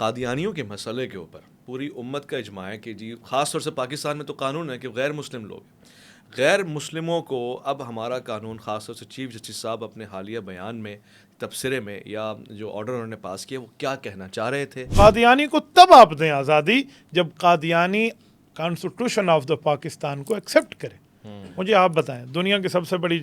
قادیانیوں کے مسئلے کے اوپر پوری امت کا اجماع ہے کہ جی خاص طور سے پاکستان میں تو قانون ہے کہ غیر مسلم لوگ غیر مسلموں کو اب ہمارا قانون خاص طور سے چیف جسٹس صاحب اپنے حالیہ بیان میں تبصرے میں یا جو آرڈر انہوں نے پاس کیا وہ کیا کہنا چاہ رہے تھے؟ قادیانی کو تب آپ دیں آزادی جب Qadiani constitution of the Pakistan کو ایکسیپٹ کرے. مجھے آپ بتائیں, دنیا کی سب سے بڑی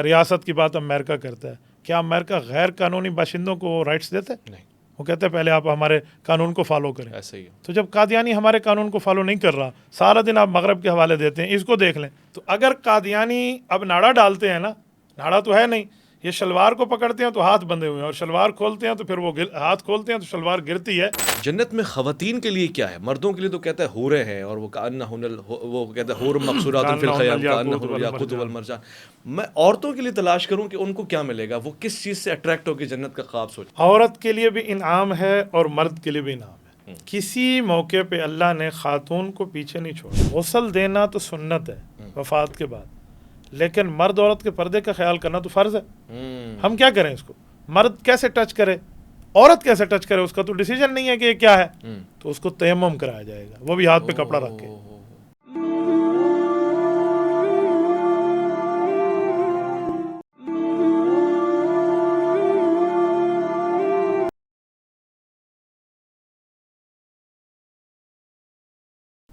ریاست کی بات امریکہ کرتا ہے, کیا امریکہ غیر قانونی باشندوں کو رائٹس دیتا ہے؟ نہیں, وہ کہتے ہیں پہلے آپ ہمارے قانون کو فالو کریں. ایسے ہی ہے. تو جب قادیانی ہمارے قانون کو فالو نہیں کر رہا, سارا دن آپ مغرب کے حوالے دیتے ہیں, اس کو دیکھ لیں. تو اگر قادیانی اب ناڑا ڈالتے ہیں نا, ناڑا تو ہے نہیں, یہ شلوار کو پکڑتے ہیں تو ہاتھ بندھے ہوئے ہیں, اور شلوار کھولتے ہیں تو پھر وہ ہاتھ کھولتے ہیں تو شلوار گرتی ہے. جنت میں خواتین کے لیے کیا ہے؟ مردوں کے لیے تو کہتا ہے حوریں ہیں, اور وہ وہ کہتا ہے حور مقصورات فی الخیام کانہن الیاقوت والمرجان. میں عورتوں کے لیے تلاش کروں کہ ان کو کیا ملے گا, وہ کس چیز سے اٹریکٹ ہو کے جنت کا خواب سوچ. عورت کے لیے بھی انعام ہے اور مرد کے لیے بھی انعام ہے. کسی موقع پہ اللہ نے خاتون کو پیچھے نہیں چھوڑا. غسل دینا تو سنت ہے وفات کے بعد, لیکن مرد عورت کے پردے کا خیال کرنا تو فرض ہے. ہم کیا کریں اس کو؟ مرد کیسے ٹچ کرے, عورت کیسے ٹچ کرے, اس کا تو ڈیسیجن نہیں ہے کہ یہ کیا ہے. تو اس کو تیمم کرایا جائے گا, وہ بھی ہاتھ پہ کپڑا رکھ کے.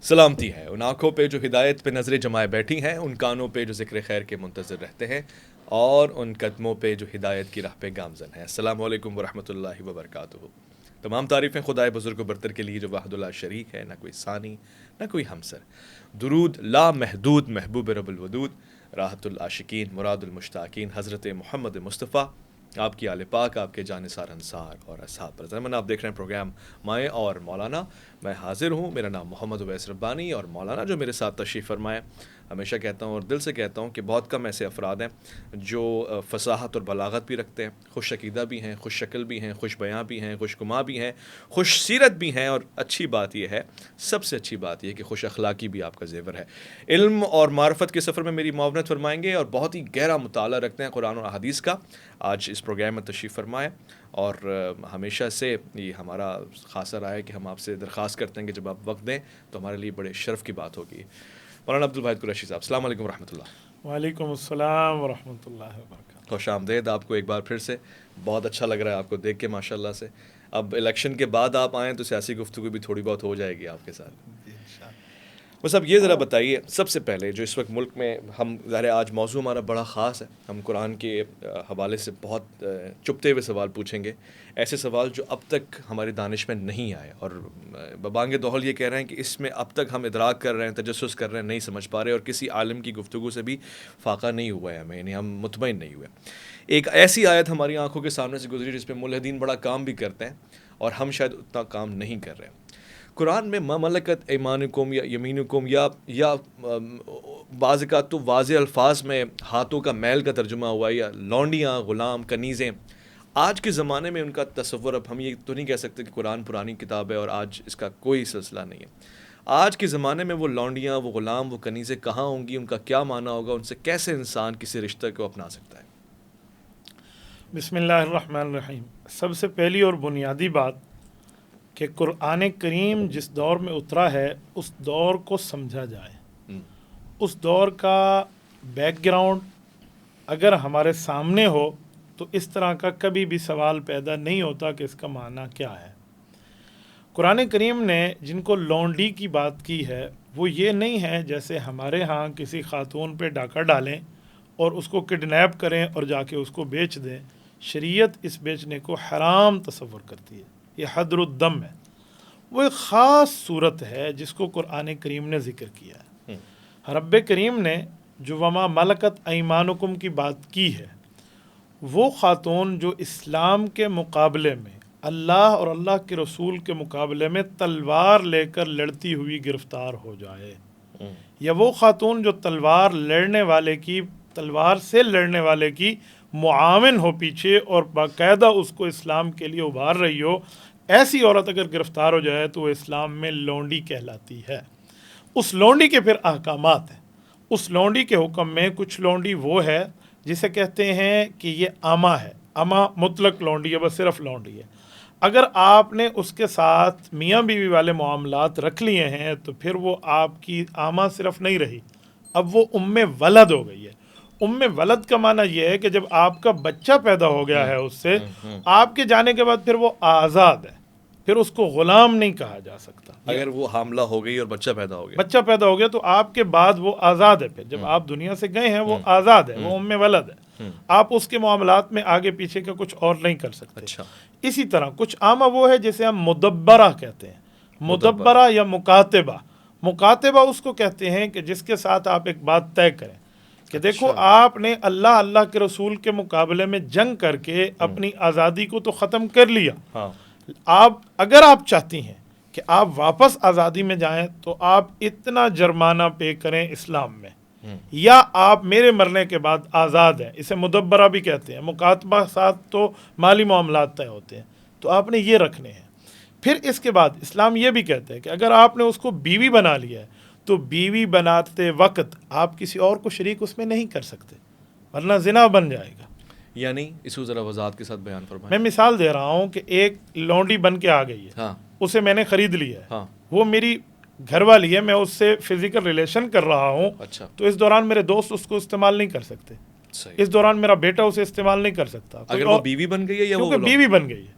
سلامتی ہے ان آنکھوں پہ جو ہدایت پہ نظریں جمائے بیٹھی ہیں, ان کانوں پہ جو ذکر خیر کے منتظر رہتے ہیں, اور ان قدموں پہ جو ہدایت کی راہ پہ گامزن ہیں. السلام علیکم ورحمۃ اللہ وبرکاتہ. تمام تعریفیں خدائے بزرگ و برتر کے لیے جو وحد اللہ شریک ہے, نہ کوئی ثانی نہ کوئی ہمسر. درود لا محدود محبوب رب الودود, راحت العاشقین مراد المشتاقین حضرت محمد مصطفیٰ, آپ کی آل پاک, آپ کے جانثار انصار اور اصحاب پر. زمین آپ دیکھ رہے ہیں پروگرام مائیں اور مولانا. میں حاضر ہوں, میرا نام محمد اویس ربانی, اور مولانا جو میرے ساتھ تشریف فرمائے, ہمیشہ کہتا ہوں اور دل سے کہتا ہوں کہ بہت کم ایسے افراد ہیں جو فصاحت اور بلاغت بھی رکھتے ہیں, خوش عقیدہ بھی ہیں, خوش شکل بھی ہیں, خوش بیاں بھی ہیں, خوش گما بھی ہیں, خوش سیرت بھی ہیں, اور اچھی بات یہ ہے, سب سے اچھی بات یہ ہے کہ خوش اخلاقی بھی آپ کا زیور ہے. علم اور معرفت کے سفر میں میری معاونت فرمائیں گے, اور بہت ہی گہرا مطالعہ رکھتے ہیں قرآن اور احادیث کا. آج اس پروگرام میں تشریف فرمائے, اور ہمیشہ سے یہ ہمارا خاصا رہا ہے کہ ہم آپ سے درخواست کرتے ہیں کہ جب آپ وقت دیں تو ہمارے لیے بڑے شرف کی بات ہوگی. مولانا عبدالواحد قریشی صاحب, السلام علیکم ورحمۃ اللہ. وعلیکم السلام ورحمۃ اللہ وبرکاتہ. خوش آمدید آپ کو ایک بار پھر سے. بہت اچھا لگ رہا ہے آپ کو دیکھ کے ماشاء اللہ سے. اب الیکشن کے بعد آپ آئیں تو سیاسی گفتگو بھی تھوڑی بہت ہو جائے گی آپ کے ساتھ. بس اب یہ ذرا بتائیے سب سے پہلے, جو اس وقت ملک میں ہم ظاہر آج موضوع ہمارا بڑا خاص ہے, ہم قرآن کے حوالے سے بہت چپتے ہوئے سوال پوچھیں گے, ایسے سوال جو اب تک ہماری دانش میں نہیں آئے, اور ببانگ دوحل یہ کہہ رہے ہیں کہ اس میں اب تک ہم ادراک کر رہے ہیں, تجسس کر رہے ہیں, نہیں سمجھ پا رہے, اور کسی عالم کی گفتگو سے بھی فاقہ نہیں ہوا ہے ہمیں, یعنی ہم مطمئن نہیں ہوئے. ایک ایسی آیت ہماری آنکھوں کے سامنے سے گزری جس پہ ملحدین بڑا کام بھی کرتے ہیں, اور ہم شاید اتنا کام نہیں کر رہے. قرآن میں ما ملکت ایمانکم یا یمینکم یا بعض اوقات تو واضح الفاظ میں ہاتھوں کا میل کا ترجمہ ہوا, یا لونڈیاں, غلام, کنیزیں. آج کے زمانے میں ان کا تصور, اب ہم یہ تو نہیں کہہ سکتے کہ قرآن پرانی کتاب ہے اور آج اس کا کوئی سلسلہ نہیں ہے. آج کے زمانے میں وہ لونڈیاں, وہ غلام, وہ کنیزیں کہاں ہوں گی, ان کا کیا معنی ہوگا, ان سے کیسے انسان کسی رشتہ کو اپنا سکتا ہے؟ بسم اللہ الرحمن الرحیم. سب سے پہلی اور بنیادی بات کہ قرآن کریم جس دور میں اترا ہے اس دور کو سمجھا جائے. اس دور کا بیک گراؤنڈ اگر ہمارے سامنے ہو تو اس طرح کا کبھی بھی سوال پیدا نہیں ہوتا کہ اس کا معنی کیا ہے. قرآن کریم نے جن کو لونڈی کی بات کی ہے وہ یہ نہیں ہے جیسے ہمارے ہاں کسی خاتون پہ ڈاکہ ڈالیں اور اس کو کڈنیپ کریں اور جا کے اس کو بیچ دیں. شریعت اس بیچنے کو حرام تصور کرتی ہے, یہ حدر الدم ہے. وہ ایک خاص صورت ہے جس کو قرآن کریم نے ذکر کیا ہے. رب کریم نے جو وما ملکت ایمانکم کی بات کی ہے, وہ خاتون جو اسلام کے مقابلے میں, اللہ اور اللہ کے رسول کے مقابلے میں تلوار لے کر لڑتی ہوئی گرفتار ہو جائے, یا وہ خاتون جو تلوار سے لڑنے والے کی معاون ہو پیچھے اور باقاعدہ اس کو اسلام کے لیے ابھار رہی ہو, ایسی عورت اگر گرفتار ہو جائے تو وہ اسلام میں لونڈی کہلاتی ہے. اس لونڈی کے پھر احکامات ہیں. اس لونڈی کے حکم میں کچھ لونڈی وہ ہے جسے کہتے ہیں کہ یہ اما ہے. اما مطلق لونڈی ہے, بس صرف لونڈی ہے. اگر آپ نے اس کے ساتھ میاں بیوی والے معاملات رکھ لیے ہیں تو پھر وہ آپ کی آما صرف نہیں رہی، اب وہ ام ولد ہو گئی ہے۔ ام ولد کا معنی یہ ہے کہ جب آپ کا بچہ پیدا ہو گیا ہے اس سے، آپ کے جانے کے بعد پھر وہ آزاد ہے، پھر اس کو غلام نہیں کہا جا سکتا۔ اگر وہ حاملہ ہو گئی اور بچہ پیدا ہو گیا، بچہ پیدا ہو گیا تو آپ کے بعد وہ آزاد ہے، پھر جب آپ دنیا سے گئے ہیں وہ آزاد ہے، وہ ام ولد ہے، آپ اس کے معاملات میں آگے پیچھے کا کچھ اور نہیں کر سکتے۔ اچھا، اسی طرح کچھ عامہ وہ ہے جسے ہم مدبرہ کہتے ہیں، مدبرہ یا مکاتبہ۔ مکاتبہ اس کو کہتے ہیں کہ جس کے ساتھ آپ ایک بات طے کریں کہ دیکھو آپ نے اللہ کے رسول کے مقابلے میں جنگ کر کے اپنی آزادی کو تو ختم کر لیا، اگر آپ چاہتی ہیں کہ آپ واپس آزادی میں جائیں تو آپ اتنا جرمانہ پے کریں اسلام میں، یا آپ میرے مرنے کے بعد آزاد ہیں، اسے مدبرہ بھی کہتے ہیں۔ مکاتبہ ساتھ تو مالی معاملات طے ہوتے ہیں، تو آپ نے یہ رکھنے ہیں۔ پھر اس کے بعد اسلام یہ بھی کہتے ہیں کہ اگر آپ نے اس کو بیوی بنا لیا ہے تو بیوی بناتے وقت آپ کسی اور کو شریک اس میں نہیں کر سکتے، ورنہ زنا بن جائے گا۔ یعنی اس کو ذرا وضاحت کے ساتھ بیان فرمائیں۔ میں مثال دے رہا ہوں کہ ایک لونڈی بن کے آ گئی ہے، اسے میں نے خرید لیا ہے، وہ میری گھر والی ہے، میں اس سے فزیکل ریلیشن کر رہا ہوں، تو اس دوران میرے دوست اس کو استعمال نہیں کر سکتے، اس دوران میرا بیٹا اسے استعمال نہیں کر سکتا، اگر وہ بیوی بن گئی ہے یا کیونکہ بیوی بن گئی ہے۔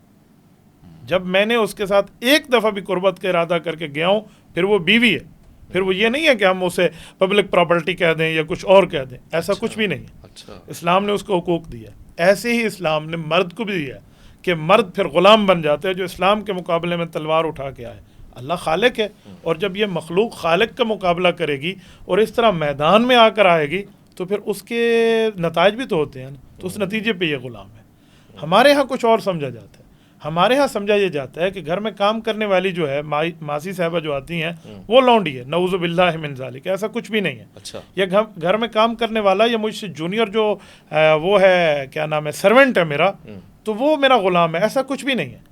جب میں نے اس کے ساتھ ایک دفعہ بھی قربت کا ارادہ کر کے گیا ہوں، پھر وہ بیوی ہے، پھر وہ یہ نہیں ہے کہ ہم اسے پبلک پراپرٹی کہہ دیں یا کچھ اور کہہ دیں، ایسا کچھ بھی نہیں ہے۔ اسلام نے اس کو حقوق دیا، ایسے ہی اسلام نے مرد کو بھی دیا کہ مرد پھر غلام بن جاتے ہیں جو اسلام کے مقابلے میں تلوار اٹھا کے آئے۔ اللہ خالق ہے، اور جب یہ مخلوق خالق کا مقابلہ کرے گی اور اس طرح میدان میں آ کر آئے گی تو پھر اس کے نتائج بھی تو ہوتے ہیں نا، تو اس نتیجے پہ یہ غلام ہے۔ ہمارے ہاں کچھ اور سمجھا جاتا ہے، ہمارے ہاں سمجھا یہ جاتا ہے کہ گھر میں کام کرنے والی جو ہے ماسی صاحبہ جو آتی ہیں وہ لونڈی ہے، نعوذ باللہ من ذالک، ایسا کچھ بھی نہیں ہے۔ یا گھر میں کام کرنے والا یا مجھ سے جونیئر جو وہ ہے، کیا نام ہے، سرونٹ ہے میرا، تو وہ میرا غلام ہے، ایسا کچھ بھی نہیں ہے۔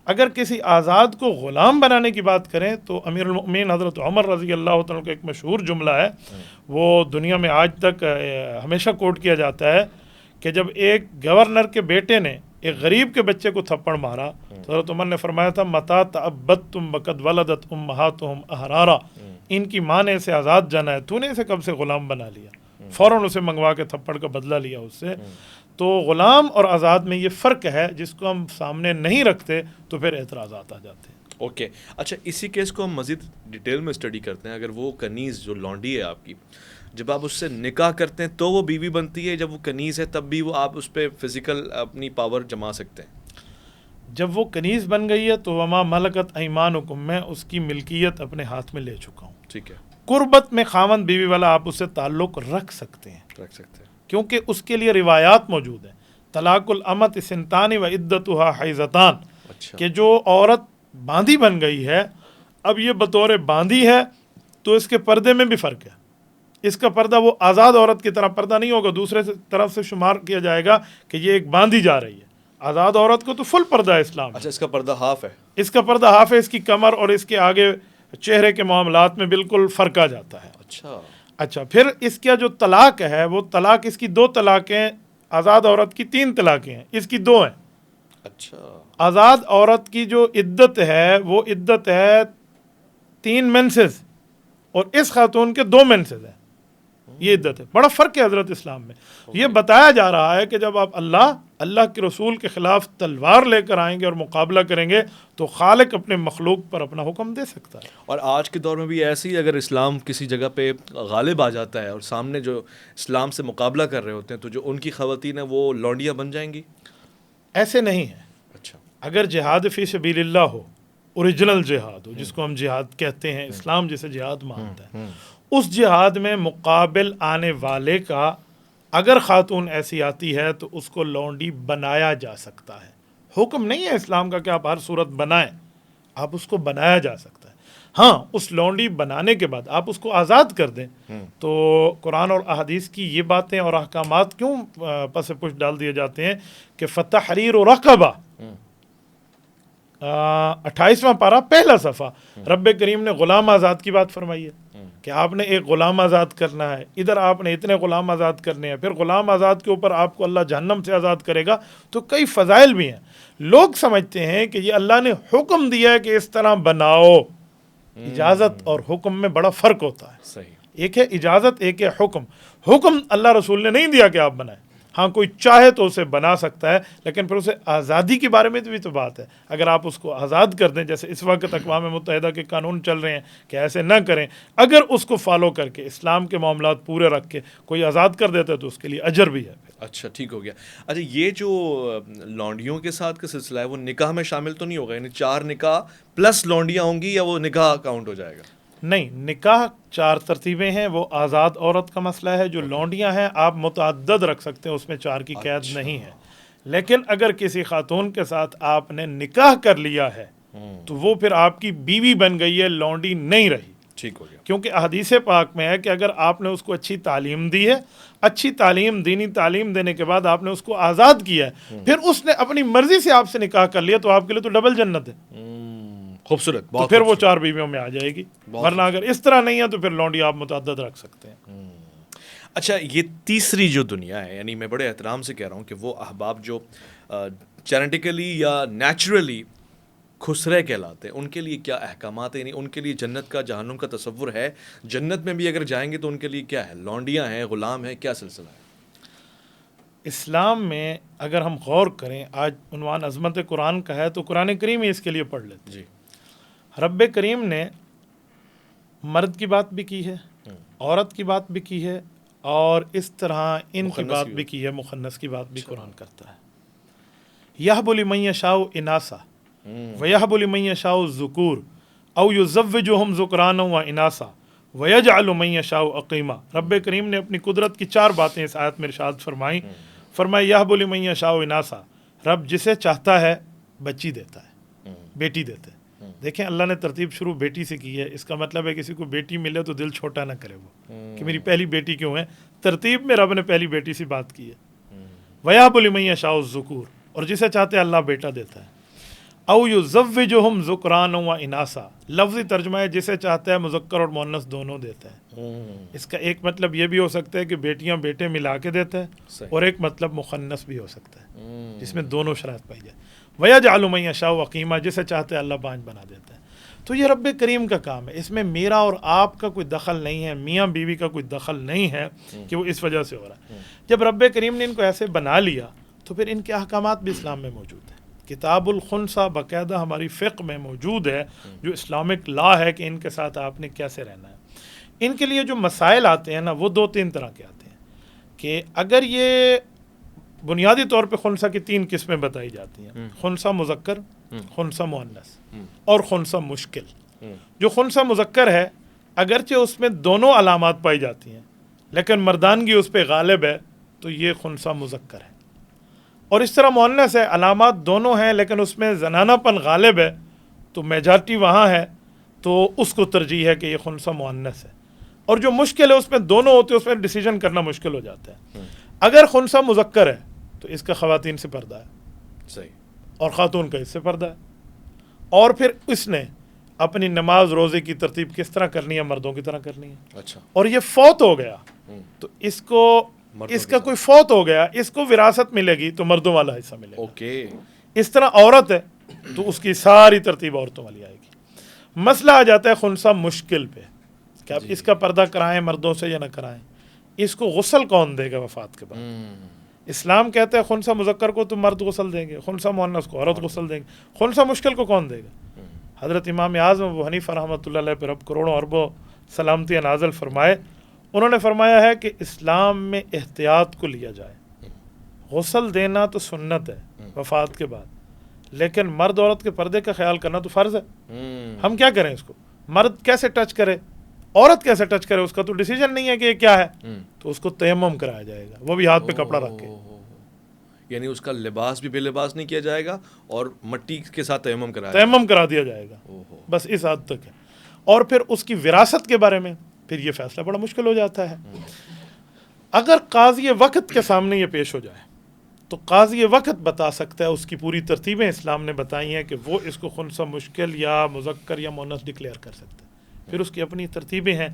اگر کسی آزاد کو غلام بنانے کی بات کریں تو امیر المؤمنین حضرت عمر رضی اللہ تعالیٰ کا ایک مشہور جملہ ہے، وہ دنیا میں آج تک ہمیشہ کوٹ کیا جاتا ہے کہ جب ایک گورنر کے بیٹے نے ایک غریب کے بچے کو تھپڑ مارا تو حضرت عمر نے فرمایا تھا متا تعبدتم وقد ولدت امہاتہم احرارا، ان کی ماں نے اسے آزاد جانا ہے، تو نے اسے کب سے غلام بنا لیا، فوراً اسے منگوا کے تھپڑ کا بدلہ لیا اس سے۔ تو غلام اور آزاد میں یہ فرق ہے جس کو ہم سامنے نہیں رکھتے تو پھر اعتراضات آ جاتے ہیں۔ اوکے، اچھا، اسی کیس کو ہم مزید ڈیٹیل میں اسٹڈی کرتے ہیں۔ اگر وہ کنیز جو لونڈی ہے آپ کی، جب آپ اس سے نکاح کرتے ہیں تو وہ بیوی بنتی ہے، جب وہ کنیز ہے تب بھی وہ آپ اس پہ فزیکل اپنی پاور جما سکتے ہیں؟ جب وہ کنیز بن گئی ہے تو وما ملکت ایمانکم، میں اس کی ملکیت اپنے ہاتھ میں لے چکا ہوں۔ ٹھیک ہے، قربت میں خاوند بیوی والا آپ اس سے تعلق رکھ سکتے ہیں، کیونکہ اس کے لیے روایات موجود ہیں، طلاق الامت سنتان و عدتها حیضتان، کہ جو عورت باندھی بن گئی ہے، اب یہ بطور باندھی ہے تو اس کے پردے میں بھی فرق ہے، اس کا پردہ وہ آزاد عورت کی طرح پردہ نہیں ہوگا، دوسرے طرف سے شمار کیا جائے گا کہ یہ ایک باندھی جا رہی ہے۔ آزاد عورت کو تو فل پردہ ہے اسلام۔ اچھا، اس کا پردہ ہاف ہے؟ اس کا پردہ ہاف ہے، اس کی کمر اور اس کے آگے چہرے کے معاملات میں بالکل فرق آ جاتا ہے۔ اچھا، پھر اس کا جو طلاق ہے وہ طلاق، اس کی 2 طلاقیں، آزاد عورت کی 3 طلاقیں ہیں، اس کی 2 ہیں۔ اچھا، آزاد عورت کی جو عدت ہے وہ عدت ہے 3 مینسز، اور اس خاتون کے 2 مینسز ہیں، یہ عدت ہے۔ بڑا فرق ہے حضرت اسلام میں۔ یہ بتایا جا رہا ہے کہ جب آپ اللہ کے رسول کے خلاف تلوار لے کر آئیں گے اور مقابلہ کریں گے تو خالق اپنے مخلوق پر اپنا حکم دے سکتا ہے۔ اور آج کے دور میں بھی ایسی، اگر اسلام کسی جگہ پہ غالب آ جاتا ہے اور سامنے جو اسلام سے مقابلہ کر رہے ہوتے ہیں تو جو ان کی خواتین ہیں وہ لونڈیاں بن جائیں گی؟ ایسے نہیں ہے۔ اچھا، اگر جہاد فی سبیل اللہ ہو، اوریجنل جہاد ہو، جس کو ہم جہاد کہتے ہیں، اسلام جسے جہاد مانتا ہے، اس جہاد میں مقابل آنے والے کا اگر خاتون ایسی آتی ہے تو اس کو لونڈی بنایا جا سکتا ہے۔ حکم نہیں ہے اسلام کا کہ آپ ہر صورت بنائیں، آپ اس کو بنایا جا سکتا ہے۔ ہاں، اس لونڈی بنانے کے بعد آپ اس کو آزاد کر دیں تو قرآن اور احادیث کی یہ باتیں اور احکامات کیوں پس پش ڈال دیے جاتے ہیں کہ فتحریر رقبہ، 28واں پارہ پہلا صفحہ، رب کریم نے غلام آزاد کی بات فرمائی ہے کہ آپ نے ایک غلام آزاد کرنا ہے، ادھر آپ نے اتنے غلام آزاد کرنے ہیں، پھر غلام آزاد کے اوپر آپ کو اللہ جہنم سے آزاد کرے گا، تو کئی فضائل بھی ہیں. لوگ سمجھتے ہیں کہ یہ اللہ نے حکم دیا ہے کہ اس طرح بناؤ. اجازت اور حکم میں بڑا فرق ہوتا ہے. صحیح. ایک ہے اجازت، ایک ہے حکم. حکم اللہ رسول نے نہیں دیا کہ آپ بنائیں. ہاں کوئی چاہے تو اسے بنا سکتا ہے، لیکن پھر اسے آزادی کے بارے میں بھی تو بات ہے. اگر آپ اس کو آزاد کر دیں، جیسے اس وقت اقوام متحدہ کے قانون چل رہے ہیں کہ ایسے نہ کریں، اگر اس کو فالو کر کے اسلام کے معاملات پورے رکھ کے کوئی آزاد کر دیتا ہے تو اس کے لیے اجر بھی ہے. اچھا ٹھیک ہو گیا. اچھا یہ جو لونڈیوں کے ساتھ کا سلسلہ ہے وہ نکاح میں شامل تو نہیں ہوگا؟ یعنی 4 نکاح پلس لونڈیاں ہوں گی، یا وہ نکاح کاؤنٹ ہو جائے گا؟ نہیں، نکاح 4 ترتیبیں ہیں. وہ آزاد عورت کا مسئلہ ہے. جو لونڈیاں ہیں آپ متعدد رکھ سکتے ہیں، اس میں 4 کی قید نہیں ہے. لیکن اگر کسی خاتون کے ساتھ آپ نے نکاح کر لیا ہے تو وہ پھر آپ کی بیوی بن گئی ہے، لونڈی نہیں رہی. ٹھیک ہو گیا. کیونکہ احادیث پاک میں ہے کہ اگر آپ نے اس کو اچھی تعلیم دی ہے، اچھی تعلیم، دینی تعلیم دینے کے بعد آپ نے اس کو آزاد کیا ہے، پھر اس نے اپنی مرضی سے آپ سے نکاح کر لیا، تو آپ کے لیے تو ڈبل جنت ہے. خوبصورت. تو پھر وہ 4 بیویوں میں آ جائے گی. ورنہ اگر اس طرح نہیں ہے تو پھر لونڈی آپ متعدد رکھ سکتے ہیں. اچھا یہ تیسری جو دنیا ہے، یعنی میں بڑے احترام سے کہہ رہا ہوں کہ وہ احباب جو جینیٹیکلی یا نیچرلی خسرے کہلاتے ہیں، ان کے لیے کیا احکامات ہیں؟ یعنی ان کے لیے جنت کا، جہنم کا تصور ہے؟ جنت میں بھی اگر جائیں گے تو ان کے لیے کیا ہے؟ لونڈیاں ہیں، غلام ہیں، کیا سلسلہ ہے؟ اسلام میں اگر ہم غور کریں، آج عنوان عظمت قرآن کا ہے تو قرآن کریم ہی اس کے لیے پڑھ لیتے. جی. رب کریم نے مرد کی بات بھی کی ہے، عورت کی بات بھی کی ہے، اور اس طرح ان کی بات بھی کی ہے. مخنث کی بات بھی قرآن کرتا ہے. یہب لمن یشاء اناسا ویہب لمن یشاء الذکور او یزوجہم ذکرانا و اناسا ویجعل من یشاء عقیما. رب کریم نے اپنی قدرت کی 4 باتیں اس آیت میں ارشاد فرمائیں. فرمایا یہب لمن یشاء اناسا، رب جسے چاہتا ہے بچی دیتا ہے، بیٹی دیتا ہے. دیکھیں اللہ نے ترتیب شروع بیٹی سے کی ہے. اس کا مطلب ہے کسی کو بیٹی ملے تو دل چھوٹا نہ کرے وہ کہ میری پہلی بیٹی کیوں ہے. ترتیب میں رب نے پہلی بیٹی سے بات کی ہے. وَيَهَبُ لِمَن يَشَاءُ الذُّكُورَ، اور جسے چاہتے ہیں اللہ بیٹا دیتا ہے. او یزوجہم ذکرانا و اناسا، لفظی ترجمہ ہے جسے چاہتا ہے مذکر اور مؤنث دونوں دیتا ہے. اس کا ایک مطلب یہ بھی ہو سکتا ہے کہ بیٹیاں بیٹے ملا کے دیتا ہے، اور ایک مطلب مخنث بھی ہو سکتا ہے جس میں دونوں شرائط پائی جائے. وَيَجْعَلُ مَن يَشَاءُ عَقِيمًا، جسے چاہتے ہیں اللہ بانج بنا دیتا ہے. تو یہ رب کریم کا کام ہے. اس میں میرا اور آپ کا کوئی دخل نہیں ہے، میاں بیوی کا کوئی دخل نہیں ہے کہ وہ اس وجہ سے ہو رہا ہے. جب رب کریم نے ان کو ایسے بنا لیا تو پھر ان کے احکامات بھی اسلام میں موجود ہیں. کتاب الخنسا باقاعدہ ہماری فقہ میں موجود ہے، جو اسلامک لا ہے کہ ان کے ساتھ آپ نے کیسے رہنا ہے. ان کے لیے جو مسائل آتے ہیں نا وہ 2-3 طرح کے آتے ہیں. کہ اگر یہ بنیادی طور پہ خنسا کی 3 قسمیں بتائی جاتی ہیں: خنسا مذکر، خنسا مؤنث اور خنسا مشکل. جو خنسا مذکر ہے اگرچہ اس میں دونوں علامات پائی جاتی ہیں لیکن مردانگی اس پہ غالب ہے تو یہ خنسا مذکر ہے. اور اس طرح مؤنث ہے، علامات دونوں ہیں لیکن اس میں زنانہ پن غالب ہے تو میجارٹی وہاں ہے تو اس کو ترجیح ہے کہ یہ خنسا مؤنث ہے. اور جو مشکل ہے اس میں دونوں ہوتے ہیں، اس میں ڈیسیجن کرنا مشکل ہو جاتا ہے. اگر خنسا مذکر ہے تو اس کا خواتین سے پردہ ہے، صحیح، اور خاتون کا اس سے پردہ ہے. اور پھر اس نے اپنی نماز روزے کی ترتیب کس طرح کرنی ہے، مردوں کی طرح کرنی ہے. اچھا. اور اور یہ فوت ہو گیا تو اس کا کوئی فوت ہو گیا، اس کو وراثت ملے گی تو مردوں والا حصہ ملے گا. اوکے. اس طرح عورت ہے تو اس کی ساری ترتیب عورتوں والی آئے گی. مسئلہ آ جاتا ہے خنسا مشکل پہ کہ اب اس کا پردہ کرائیں مردوں سے یا نہ کرائیں. اس کو غسل کون دے گا وفات کے بعد؟ اسلام کہتا ہے خنسا مذکر کو تو مرد غسل دیں گے، خنسا مؤنث کو عورت غسل دیں گے. خنسا مشکل کو کون دے گا؟ حضرت امام اعظم ابو حنیفہ رحمۃ اللہ علیہ پر اب کروڑوں اربوں سلامتی نازل فرمائے. انہوں نے فرمایا ہے کہ اسلام میں احتیاط کو لیا جائے. غسل دینا تو سنت ہے وفات کے بعد، لیکن مرد عورت کے پردے کا خیال کرنا تو فرض ہے. ہم کیا کریں اس کو؟ مرد کیسے ٹچ کرے، عورت کیسے ٹچ کرے، اس کا تو ڈیسیجن نہیں ہے کہ یہ کیا ہے. تو اس کو تیمم کرایا جائے گا، وہ بھی ہاتھ پہ کپڑا رکھ کے. یعنی اس کا لباس بھی بے لباس نہیں کیا جائے گا اور مٹی کے ساتھ تیمم کرا دیا جائے گا. بس اس حد تک ہے. اور پھر اس کی وراثت کے بارے میں پھر یہ فیصلہ بڑا مشکل ہو جاتا ہے. اگر قاضی وقت کے سامنے یہ پیش ہو جائے تو قاضی وقت بتا سکتا ہے، اس کی پوری ترتیبیں اسلام نے بتائی ہیں کہ وہ اس کو خنسا مشکل یا مذکر یا مؤنث ڈکلیئر کر سکتا ہے. پھر اس کی اپنی ترتیبیں ہیں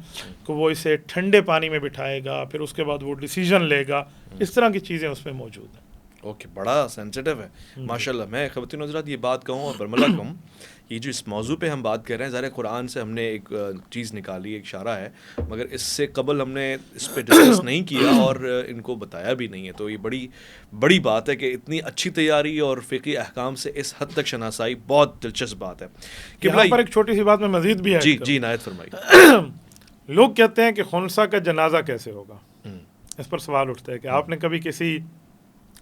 کہ وہ اسے ٹھنڈے پانی میں بٹھائے گا، پھر اس کے بعد وہ ڈیسیژن لے گا، اس طرح کی چیزیں اس میں موجود ہیں۔ اوکے، بڑا سینسیٹیو ہے ماشاء اللہ۔ میں خواتین حضرات یہ بات کہوں اور برملا کہوں، یہ جو اس موضوع پہ ہم بات کر رہے ہیں، ظاہر قرآن سے ہم نے ایک چیز نکالی، ایک اشارہ ہے، مگر اس سے قبل ہم نے اس پہ ڈسکس نہیں کیا اور ان کو بتایا بھی نہیں ہے، تو یہ بڑی بات ہے کہ اتنی اچھی تیاری اور فقہی احکام سے اس حد تک شناسائی بہت دلچسپ بات ہے۔ یہاں پر ایک چھوٹی سی بات میں مزید بھی ہے، جی عنایت فرمائیے۔ لوگ کہتے ہیں کہ خنثیٰ کا جنازہ کیسے ہوگا، اس پر سوال اٹھتا ہے کہ آپ نے کبھی کسی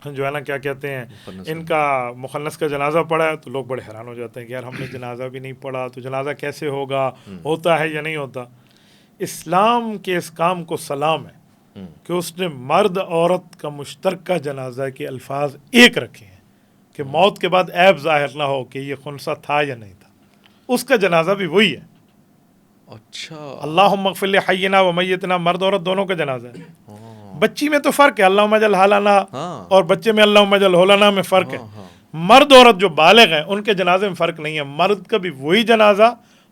جو ہے نا کیا کہتے ہیں ان کا مخنث کا جنازہ پڑھا ہے؟ تو لوگ بڑے حیران ہو جاتے ہیں کہ یار ہم نے جنازہ بھی نہیں پڑھا، تو جنازہ کیسے ہوگا، ہوتا ہے یا نہیں ہوتا؟ اسلام کے اس کام کو سلام ہے کہ اس نے مرد عورت کا مشترکہ جنازہ کے الفاظ ایک رکھے ہیں کہ موت کے بعد عیب ظاہر نہ ہو کہ یہ خنثیٰ تھا یا نہیں تھا، اس کا جنازہ بھی وہی ہے۔ اچھا، اللہم اغفر لحینا و میتنا، مرد عورت دونوں کا جنازہ ہے۔ بچی میں تو فرق ہے، اللہم اجعل حالانا، اور بچے میں اللہم اجعل ہولانا میں فرق ہے۔ مرد عورت جو بالغ ہیں ان کے جنازے میں فرق نہیں ہے، مرد کا بھی وہی جنازہ،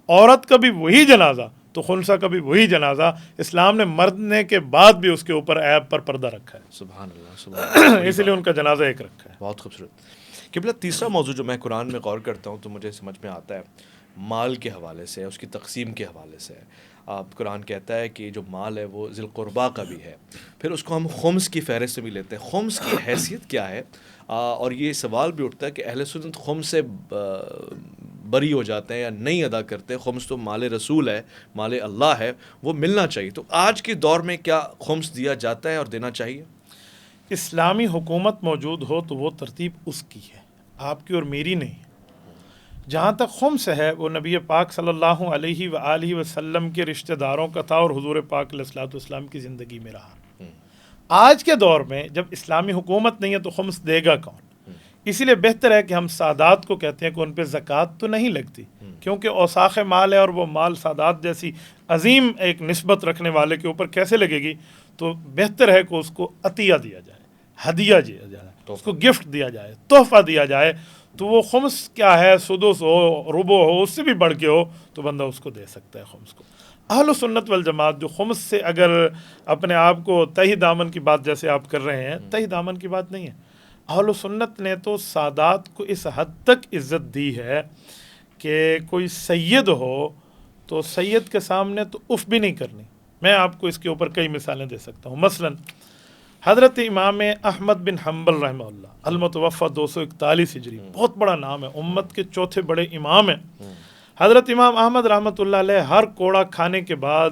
عورت کا بھی وہی جنازہ، تو خنثیٰ کا بھی وہی جنازہ۔ اسلام نے مرنے کے بعد بھی اس کے اوپر عیب پر پردہ رکھا ہے، سبحان اللہ، سبحان اللہ، اس لیے ان کا جنازہ ایک رکھا ہے۔ بہت خوبصورت۔ قبلہ تیسرا موضوع جو میں قرآن میں غور کرتا ہوں تو مجھے سمجھ میں آتا ہے مال کے حوالے سے، اس کی تقسیم کے حوالے سے۔ قرآن کہتا ہے کہ جو مال ہے وہ ذی القربا کا بھی ہے، پھر اس کو ہم خمس کی فہرست سے بھی لیتے ہیں۔ خمس کی حیثیت کیا ہے؟ اور یہ سوال بھی اٹھتا ہے کہ اہل سنت خمس سے بری ہو جاتے ہیں یا نہیں ادا کرتے؟ خمس تو مال رسول ہے، مال اللہ ہے، وہ ملنا چاہیے۔ تو آج کے دور میں کیا خمس دیا جاتا ہے اور دینا چاہیے؟ اسلامی حکومت موجود ہو تو وہ ترتیب اس کی ہے، آپ کی اور میری نہیں۔ جہاں تک خمس ہے وہ نبی پاک صلی اللہ علیہ وآلہ وسلم کے رشتہ داروں کا تھا اور حضور پاک علیہ الصلوۃ والسلام کی زندگی میں رہا۔ آج کے دور میں جب اسلامی حکومت نہیں ہے تو خمس دے گا کون؟ اسی لیے بہتر ہے کہ ہم سادات کو کہتے ہیں کہ ان پہ زکوٰۃ تو نہیں لگتی، کیونکہ اوساخ مال ہے اور وہ مال سادات جیسی عظیم ایک نسبت رکھنے والے کے اوپر کیسے لگے گی؟ تو بہتر ہے کہ اس کو عطیہ دیا جائے، ہدیہ دیا جائے، اس کو گفٹ دیا جائے، تحفہ دیا جائے۔ تو وہ خمس کیا ہے، سدس ہو، ربع ہو، اس سے بھی بڑھ کے ہو تو بندہ اس کو دے سکتا ہے خمس کو۔ اہل سنت والجماعت جو خمس سے اگر اپنے آپ کو تہی دامن کی بات جیسے آپ کر رہے ہیں، تہی دامن کی بات نہیں ہے۔ اہل سنت نے تو سادات کو اس حد تک عزت دی ہے کہ کوئی سید ہو تو سید کے سامنے تو اف بھی نہیں کرنی۔ میں آپ کو اس کے اوپر کئی مثالیں دے سکتا ہوں۔ مثلاً حضرت امام احمد بن حنبل رحمہ اللہ، المتوفی 241 ہجری، بہت بڑا نام ہے، امت کے چوتھے بڑے امام ہیں۔ حضرت امام احمد رحمۃ اللہ علیہ ہر کوڑا کھانے کے بعد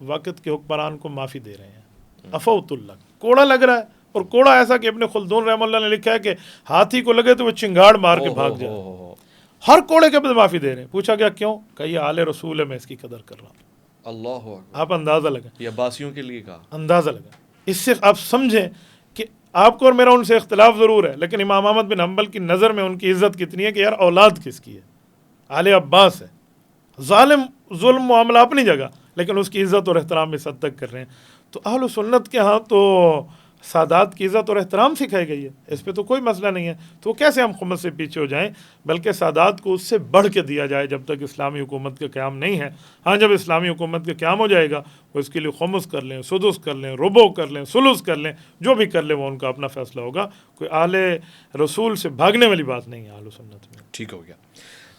وقت کے حکمران کو معافی دے رہے ہیں۔ افوت اللہ، کوڑا لگ رہا ہے، اور کوڑا ایسا کہ ابن خلدون رحمہ اللہ نے لکھا ہے کہ ہاتھی کو لگے تو وہ چنگاڑ مار کے بھاگ جائے۔ ہر کوڑے کے بعد معافی دے رہے ہیں۔ پوچھا گیا کیوں؟ کہ یہ آل رسول ہے، میں اس کی قدر کر رہا ہوں۔ اللہ اکبر، آپ اندازہ لگا، یہ عباسیوں کے لیے کہا، اندازہ لگا۔ اس سے آپ سمجھیں کہ آپ کو اور میرا ان سے اختلاف ضرور ہے، لیکن امام احمد بن حنبل کی نظر میں ان کی عزت کتنی ہے کہ یار اولاد کس کی ہے؟ آل عباس ہے۔ ظلم معاملہ اپنی جگہ، لیکن اس کی عزت اور احترام اس حد تک کر رہے ہیں۔ تو اہل سنت کے ہاں تو سادات کی عزت اور احترام سکھائی گئی ہے، اس پہ تو کوئی مسئلہ نہیں ہے۔ تو کیسے ہم خمس سے پیچھے ہو جائیں؟ بلکہ سادات کو اس سے بڑھ کے دیا جائے جب تک اسلامی حکومت کا قیام نہیں ہے۔ ہاں جب اسلامی حکومت کا قیام ہو جائے گا وہ اس کے لیے خمس کر لیں، سدس کر لیں، ربع کر لیں، ثلث کر لیں، جو بھی کر لیں وہ ان کا اپنا فیصلہ ہوگا۔ کوئی اہل رسول سے بھاگنے والی بات نہیں ہے اہل سنت میں۔ ٹھیک ہو گیا،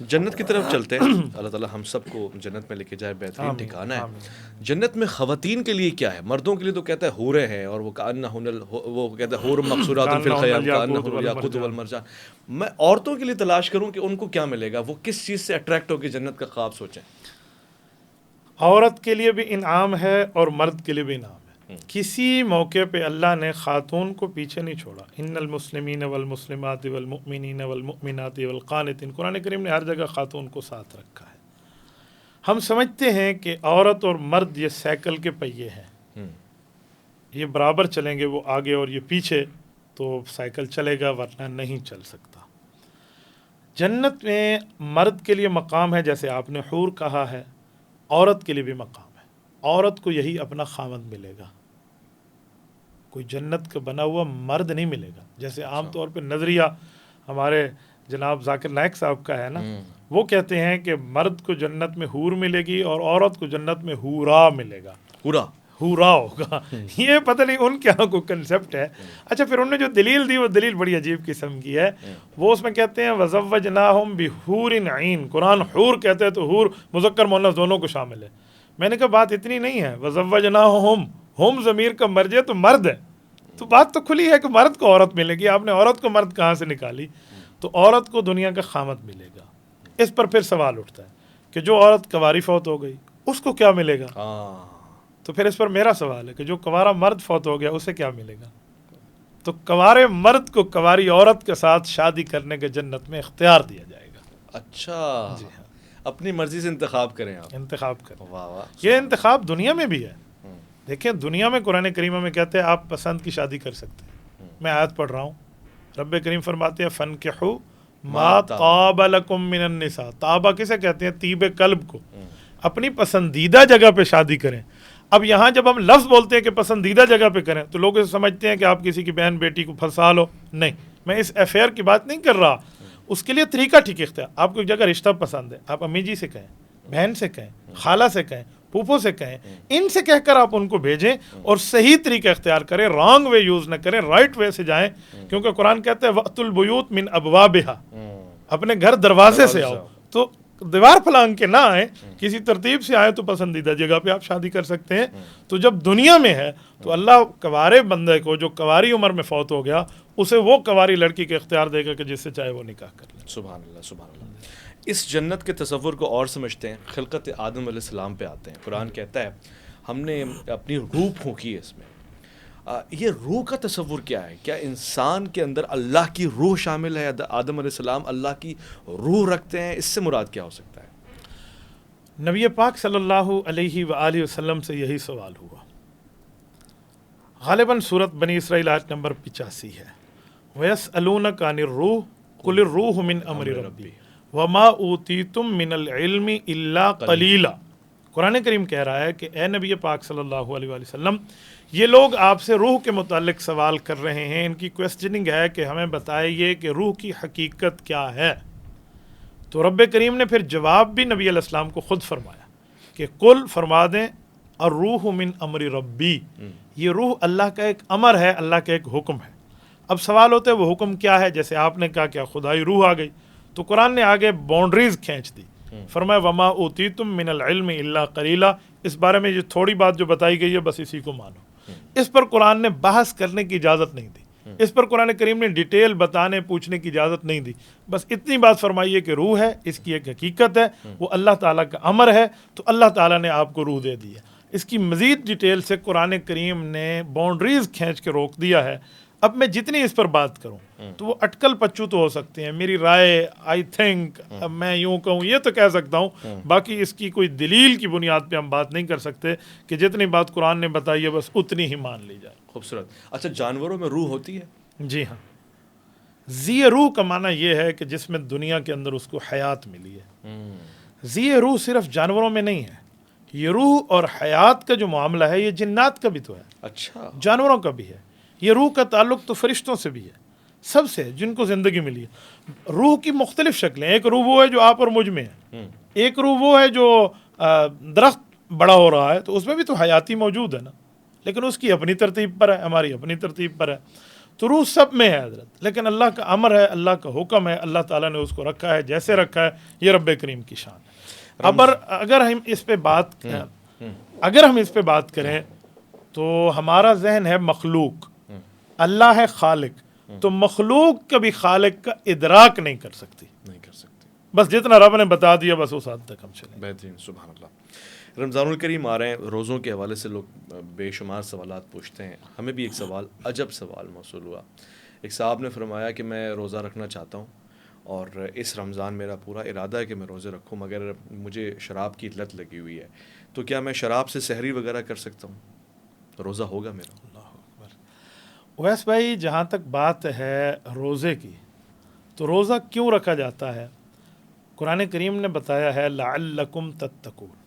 جنت کی طرف چلتے ہیں۔ اللہ تعالیٰ ہم سب کو جنت میں لے کے جائے، بہترین ٹھکانہ ہے۔ جنت میں خواتین کے لیے کیا ہے؟ مردوں کے لیے تو کہتا ہے حوریں ہیں، اور وہ وہ کہتا ہے حور مقصورات فی الخیام کأنہن الیاقوت والمرجان۔ میں عورتوں کے لیے تلاش کروں کہ ان کو کیا ملے گا، وہ کس چیز سے اٹریکٹ ہو کے جنت کا خواب سوچیں؟ عورت کے لیے بھی انعام ہے اور مرد کے لیے بھی انعام ہے۔ کسی موقع پہ اللہ نے خاتون کو پیچھے نہیں چھوڑا۔ ان المسلمین والمسلمات والمؤمنین والمؤمنات والقانتین، قرآن کریم نے ہر جگہ خاتون کو ساتھ رکھا ہے۔ ہم سمجھتے ہیں کہ عورت اور مرد یہ سائیکل کے پہیے ہیں، یہ برابر چلیں گے، وہ آگے اور یہ پیچھے، تو سائیکل چلے گا، ورنہ نہیں چل سکتا۔ جنت میں مرد کے لیے مقام ہے جیسے آپ نے حور کہا ہے، عورت کے لیے بھی مقام ہے۔ عورت کو یہی اپنا خاوند ملے گا، کوئی جنت کا بنا ہوا مرد نہیں ملے گا۔ جیسے عام طور پہ نظریہ ہمارے جناب ذاکر نائک صاحب کا ہے نا، وہ کہتے ہیں کہ مرد کو جنت میں حور ملے گی اور عورت کو جنت میں حورا ملے گا، حورا ہوگا. یہ پتہ نہیں ان کے یہاں کو کنسیپٹ ہے. اچھا پھر انہوں نے جو دلیل دی وہ دلیل بڑی عجیب قسم کی ہے. وہ اس میں کہتے ہیں وَزَوَّجْنَاهُمْ بِحُورٍ عِین. قرآن حور کہتے ہیں تو حور مذکر مؤنث دونوں کو شامل ہے. میں نے کہا بات اتنی نہیں ہے. وَزَوَّجْنَاهُمْ ہم ضمیر کا مرجع تو مرد ہے، تو بات تو کھلی ہے کہ مرد کو عورت ملے گی. آپ نے عورت کو مرد کہاں سے نکالی؟ تو عورت کو دنیا کا خامد ملے گا. اس پر پھر سوال اٹھتا ہے کہ جو عورت کنواری فوت ہو گئی اس کو کیا ملے گا؟ تو پھر اس پر میرا سوال ہے کہ جو کنوارا مرد فوت ہو گیا اسے کیا ملے گا؟ تو کنوارے مرد کو کنواری عورت کے ساتھ شادی کرنے کے جنت میں اختیار دیا جائے گا. اچھا جی ہاں، اپنی مرضی سے انتخاب کریں آپ. انتخاب کریں. واہ واہ. یہ انتخاب دنیا میں بھی ہے. دیکھیں دنیا میں قرآن کریمہ میں کہتے ہیں آپ پسند کی شادی کر سکتے ہیں. میں آیت پڑھ رہا ہوں، رب کریم فرماتے ہیں فَانْكِحُوا مَا طَابَ لَكُم مِّنَ النِّسَاء. طابہ کسے کہتے ہیں؟ طیب قلب کو. اپنی پسندیدہ جگہ پہ شادی کریں. اب یہاں جب ہم لفظ بولتے ہیں کہ پسندیدہ جگہ پہ کریں تو لوگ سمجھتے ہیں کہ آپ کسی کی بہن بیٹی کو پھنسا لو. نہیں، میں اس افیئر کی بات نہیں کر رہا. اس کے لیے طریقہ ٹھیک اختیار. آپ کو ایک جگہ رشتہ پسند ہے، آپ امی جی سے کہیں، بہن سے کہیں، خالہ سے کہیں، پھوپھو سے کہیں، ان سے کہہ کر آپ ان کو بھیجیں اور صحیح طریقہ اختیار کریں. رانگ وے یوز نہ کریں، رائٹ وے سے جائیں. کیونکہ قرآن کہتا ہے وَأْتُوا الْبُيُوتَ مِنْ أَبْوَابِهَا. اپنے گھر دروازے سے آؤ. تو دیوار پھلانگ کے نہ آئیں، کسی ترتیب سے آئیں تو پسندیدہ جگہ پہ آپ شادی کر سکتے ہیں. تو جب دنیا میں ہے تو اللہ کنوارے بندے کو جو کنواری عمر میں فوت ہو گیا اسے وہ کنواری لڑکی کے اختیار دے گا کہ جس سے چاہے وہ نکاح کر لے. سبحان اللہ سبحان اللہ. اس جنت کے تصور کو اور سمجھتے ہیں. خلقت آدم علیہ السلام پہ آتے ہیں. قرآن کہتا ہے ہم نے اپنی روح پھونکی ہے اس میں. یہ روح کا تصور کیا ہے؟ کیا انسان کے اندر اللہ کی روح شامل ہے؟ آدم علیہ السلام اللہ کی روح رکھتے ہیں؟ اس سے مراد کیا ہو سکتا ہے؟ نبی پاک صلی اللہ علیہ وآلہ وسلم سے یہی سوال ہوا. غالباً سورت بنی اسرائیل آیت نمبر 85 ہے. وَيَسْأَلُونَكَ عَنِ الرُّوحِ قُلِ الرُّوحُ مِنْ أَمْرِ رَبِّي وَمَا أُوتِيتُم مِّنَ الْعِلْمِ إِلَّا قَلِيلًا. قرآن کریم کہہ رہا ہے کہ اے نبی پاک صلی اللہ علیہ وآلہ وسلم، یہ لوگ آپ سے روح کے متعلق سوال کر رہے ہیں. ان کی کویسچننگ ہے کہ ہمیں بتائیے کہ روح کی حقیقت کیا ہے. تو رب کریم نے پھر جواب بھی نبی علیہ السلام کو خود فرمایا کہ قل فرما دیں الروح من امر ربی. یہ روح اللہ کا ایک امر ہے، اللہ کا ایک حکم ہے. اب سوال ہوتا ہے وہ حکم کیا ہے؟ جیسے آپ نے کہا کیا خدائی روح آ گئی، تو قرآن نے آگے باؤنڈریز کھینچ دی. فرمایا وما اوتیتم من العلم الا قلیلا. اس بارے میں یہ تھوڑی بات جو بتائی گئی ہے بس اسی کو مانو. اس پر قرآن نے بحث کرنے کی اجازت نہیں دی. اس پر قرآن کریم نے ڈیٹیل بتانے پوچھنے کی اجازت نہیں دی. بس اتنی بات فرمائیے کہ روح ہے، اس کی ایک حقیقت ہے، وہ اللہ تعالیٰ کا امر ہے، تو اللہ تعالیٰ نے آپ کو روح دے دی ہے. اس کی مزید ڈیٹیل سے قرآن کریم نے باؤنڈریز کھینچ کے روک دیا ہے. اب میں جتنی اس پر بات کروں تو وہ اٹکل پچو تو ہو سکتے ہیں. میری رائے آئی تھنک، اب میں یوں کہوں یہ تو کہہ سکتا ہوں، باقی اس کی کوئی دلیل کی بنیاد پہ ہم بات نہیں کر سکتے کہ جتنی بات قرآن نے بتائی ہے بس اتنی ہی مان لی جائے. خوبصورت. اچھا جانوروں میں روح ہوتی ہے؟ جی ہاں. ذی روح کا معنی یہ ہے کہ جس میں دنیا کے اندر اس کو حیات ملی ہے. ذی روح صرف جانوروں میں نہیں ہے. یہ روح اور حیات کا جو معاملہ ہے یہ جنات کا بھی تو ہے، اچھا جانوروں کا بھی ہے. یہ روح کا تعلق تو فرشتوں سے بھی ہے، سب سے جن کو زندگی ملی ہے. روح کی مختلف شکلیں. ایک روح وہ ہے جو آپ اور مجھ میں ہے. ایک روح وہ ہے جو درخت بڑا ہو رہا ہے تو اس میں بھی تو حیاتی موجود ہے نا، لیکن اس کی اپنی ترتیب پر ہے، ہماری اپنی ترتیب پر ہے. تو روح سب میں ہے حضرت، لیکن اللہ کا امر ہے، اللہ کا حکم ہے، اللہ تعالیٰ نے اس کو رکھا ہے جیسے رکھا ہے. یہ رب کریم کی شان ہے. اگر ہم اس پہ بات کریں تو ہمارا ذہن ہے مخلوق، اللہ ہے خالق. تو مخلوق کبھی خالق کا ادراک نہیں کر سکتی. بس جتنا رب نے بتا دیا بس اس حد تک ہم چلیں. بہترین. سبحان اللہ. رمضان الکریم آ رہے ہیں، روزوں کے حوالے سے لوگ بے شمار سوالات پوچھتے ہیں. ہمیں بھی ایک سوال، عجب سوال موصول ہوا. ایک صاحب نے فرمایا کہ میں روزہ رکھنا چاہتا ہوں اور اس رمضان میرا پورا ارادہ ہے کہ میں روزے رکھوں، مگر مجھے شراب کی لت لگی ہوئی ہے، تو کیا میں شراب سے سحری وغیرہ کر سکتا ہوں؟ روزہ ہوگا میرا؟ اویس بھائی، جہاں تک بات ہے روزے کی، تو روزہ کیوں رکھا جاتا ہے؟ قرآن کریم نے بتایا ہے لعلکم تتقون،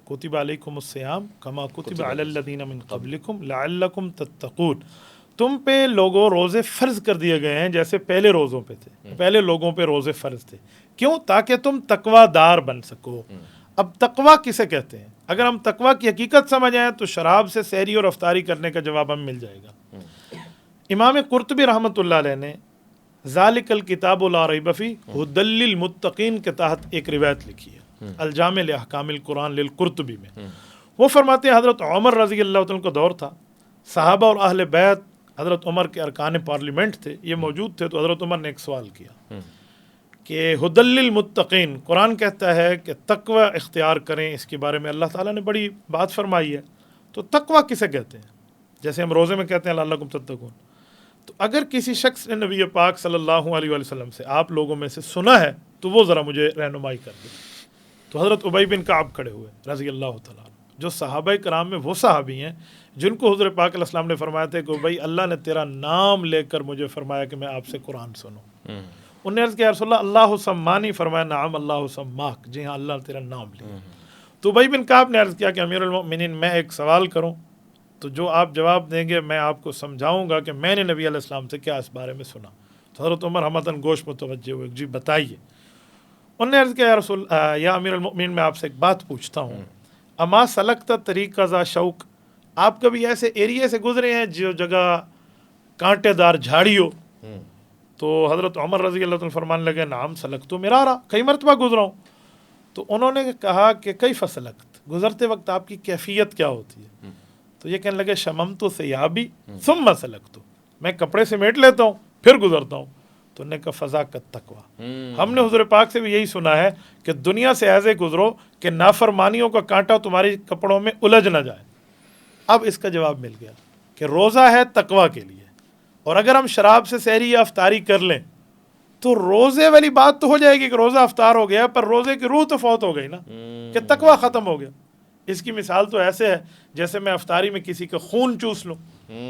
کتب علیکم الصیام کما کتب علی الذین من قبلکم لعلکم تتقون. تم پہ لوگوں روزے فرض کر دیے گئے ہیں جیسے پہلے روزوں پہ تھے، پہلے لوگوں پہ روزے فرض تھے. کیوں؟ تاکہ تم تقوی دار بن سکو. اب تقوی کسے کہتے ہیں؟ اگر ہم تقوی کی حقیقت سمجھ آئیں تو شراب سے سحری اور افطاری کرنے کا جواب ہمیں مل جائے گا. امام قرطبی رحمۃ اللہ علیہ نے ذالک الکتاب لا ریب فیہ ھدی للمتقین کے تحت ایک روایت لکھی ہے الجامع لاحکام القرآن للقرطبی میں. وہ فرماتے ہیں حضرت عمر رضی اللہ عنہ کا دور تھا، صحابہ اور اہل بیت حضرت عمر کے ارکان پارلیمنٹ تھے، یہ موجود تھے. تو حضرت عمر نے ایک سوال کیا کہ ھدی للمتقین، قرآن کہتا ہے کہ تقوی اختیار کریں، اس کے بارے میں اللہ تعالیٰ نے بڑی بات فرمائی ہے. تو تقوی کسے کہتے ہیں؟ جیسے ہم روزے میں کہتے ہیں لعلکم تتقون. تو اگر کسی شخص نے نبی پاک صلی اللہ علیہ وسلم سے آپ لوگوں میں سے سنا ہے تو وہ ذرا مجھے رہنمائی کر دے. تو حضرت ابی بن کعب کھڑے ہوئے رضی اللہ تعالیٰ عنہ، جو صحابہ کرام میں وہ صحابی ہیں جن کو حضرت پاک علیہ السلام نے فرمایا تھا کہ بھائی اللہ نے تیرا نام لے کر مجھے فرمایا کہ میں آپ سے قرآن سنوں. انہوں نے عرض کیا رسول اللہ سمانی، فرمایا نعم اللہ سماک، جی ہاں اللہ نے تیرا نام لیا. تو ابی بن کعب نے عرض کیا کہ امیر المؤمنین میں ایک سوال کروں تو جو آپ جواب دیں گے میں آپ کو سمجھاؤں گا کہ میں نے نبی علیہ السلام سے کیا اس بارے میں سنا. تو حضرت عمر ہمتاً گوش متوجہ ہوئے، جی بتائیے. انہوں نے عرض کیا یا امیر المؤمنین میں آپ سے ایک بات پوچھتا ہوں، اما سلکتا طریقہ ذا شوق، آپ کبھی ایسے ایریے سے گزرے ہیں جو جگہ کانٹے دار جھاڑی ہو؟ تو حضرت عمر رضی اللہ عنہ فرمانے لگے نعم سلکتو مرارا، کئی مرتبہ گزرا ہوں. تو انہوں نے کہا کہ کیف سلکت، گزرتے وقت آپ کی کیفیت کیا ہوتی ہے؟ تو یہ کہنے لگے شممتو ثیابی ثم سلکتو، میں کپڑے سمیٹ لیتا ہوں پھر گزرتا ہوں. تو انہوں نے کہا فذاکت تقوی. ہم نے حضور پاک سے بھی یہی سنا ہے کہ دنیا سے ایسے گزرو کہ نافرمانیوں کا کانٹا تمہاری کپڑوں میں الجھ نہ جائے. اب اس کا جواب مل گیا کہ روزہ ہے تقوی کے لیے، اور اگر ہم شراب سے سحری یا افطاری کر لیں تو روزے والی بات تو ہو جائے گی کہ روزہ افطار ہو گیا، پر روزے کی روح تو فوت ہو گئی نا، کہ تقوی ختم ہو گیا. اس کی مثال تو ایسے ہے جیسے میں افطاری میں کسی کا خون چوس لوں.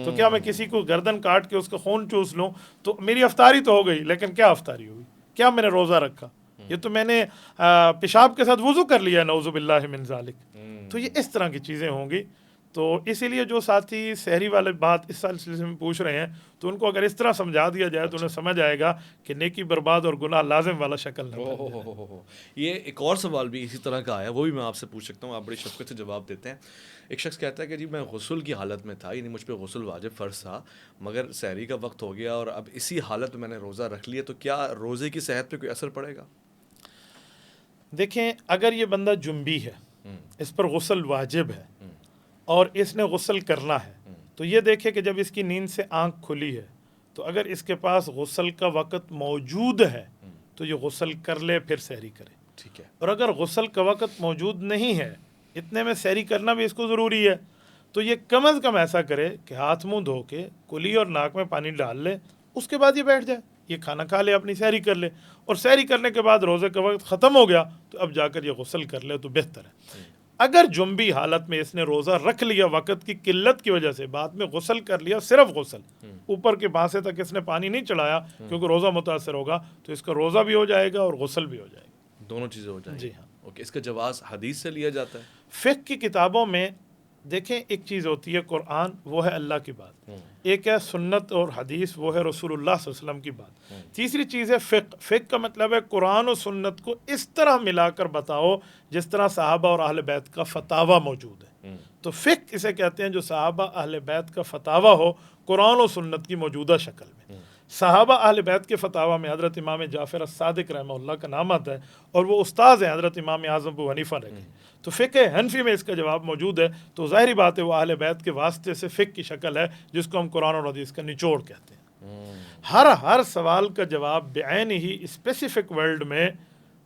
تو کیا میں کسی کو گردن کاٹ کے اس کا خون چوس لوں تو میری افطاری تو ہو گئی، لیکن کیا افطاری ہوئی؟ کیا میں نے روزہ رکھا؟ یہ تو میں نے پیشاب کے ساتھ وضو کر لیا، نعوذ باللہ من ذالک. تو یہ اس طرح کی چیزیں ہوں گی. تو اسی لیے جو ساتھی سحری والے بات اس سلسلے میں پوچھ رہے ہیں تو ان کو اگر اس طرح سمجھا دیا جائے تو انہیں سمجھ آئے گا کہ نیکی برباد اور گناہ لازم والا شکل نہ. یہ ایک اور سوال بھی اسی طرح کا آیا، وہ بھی میں آپ سے پوچھ سکتا ہوں، آپ بڑی شفقت سے جواب دیتے ہیں. ایک شخص کہتا ہے کہ جی میں غسل کی حالت میں تھا، یعنی مجھ پہ غسل واجب فرض تھا، مگر سحری کا وقت ہو گیا اور اب اسی حالت میں نے روزہ رکھ لیا، تو کیا روزے کی صحت پہ کوئی اثر پڑے گا؟ دیکھیں، اگر یہ بندہ جنبی ہے، اس پر غسل واجب ہے اور اس نے غسل کرنا ہے، تو یہ دیکھے کہ جب اس کی نیند سے آنکھ کھلی ہے تو اگر اس کے پاس غسل کا وقت موجود ہے تو یہ غسل کر لے پھر سحری کرے. ٹھیک ہے. اور اگر غسل کا وقت موجود نہیں ہے، اتنے میں سحری کرنا بھی اس کو ضروری ہے، تو یہ کم از کم ایسا کرے کہ ہاتھ منہ دھو کے کلی اور ناک میں پانی ڈال لے، اس کے بعد یہ بیٹھ جائے، یہ کھانا کھا لے، اپنی سحری کر لے، اور سحری کرنے کے بعد روزے کا وقت ختم ہو گیا تو اب جا کر یہ غسل کر لے تو بہتر ہے. اگر جنبی حالت میں اس نے روزہ رکھ لیا وقت کی قلت کی وجہ سے، بعد میں غسل کر لیا، صرف غسل، اوپر کے بانسے تک اس نے پانی نہیں چڑھایا کیونکہ روزہ متاثر ہوگا، تو اس کا روزہ بھی ہو جائے گا اور غسل بھی ہو جائے گا، دونوں چیزیں ہو جائیں گی. جی ہاں. اوکے، اس کا جواز حدیث سے لیا جاتا ہے؟ فقہ کی کتابوں میں دیکھیں، ایک چیز ہوتی ہے قرآن، وہ ہے اللہ کی بات، ایک ہے سنت اور حدیث، وہ ہے رسول اللہ صلی اللہ علیہ وسلم کی بات. تیسری چیز ہے فقہ. فقہ کا مطلب ہے قرآن و سنت کو اس طرح ملا کر بتاؤ جس طرح صحابہ اور اہل بیت کا فتاویٰ موجود ہے. تو فقہ اسے کہتے ہیں جو صحابہ اہل بیت کا فتاویٰ ہو قرآن و سنت کی موجودہ شکل میں. صحابہ اہل بیت کے فتاویٰ میں حضرت امام جعفر الصادق رحمہ اللہ کا نام آتا ہے، اور وہ استاذ ہیں حضرت امام اعظم ابو حنیفہ رحمہ. تو فقہ حنفی میں اس کا جواب موجود ہے. تو ظاہری بات ہے وہ اہل بیت کے واسطے سے فقہ کی شکل ہے جس کو ہم قرآن اور حدیث کا نچوڑ کہتے ہیں. ہر سوال کا جواب بعین ہی اسپیسیفک ورلڈ میں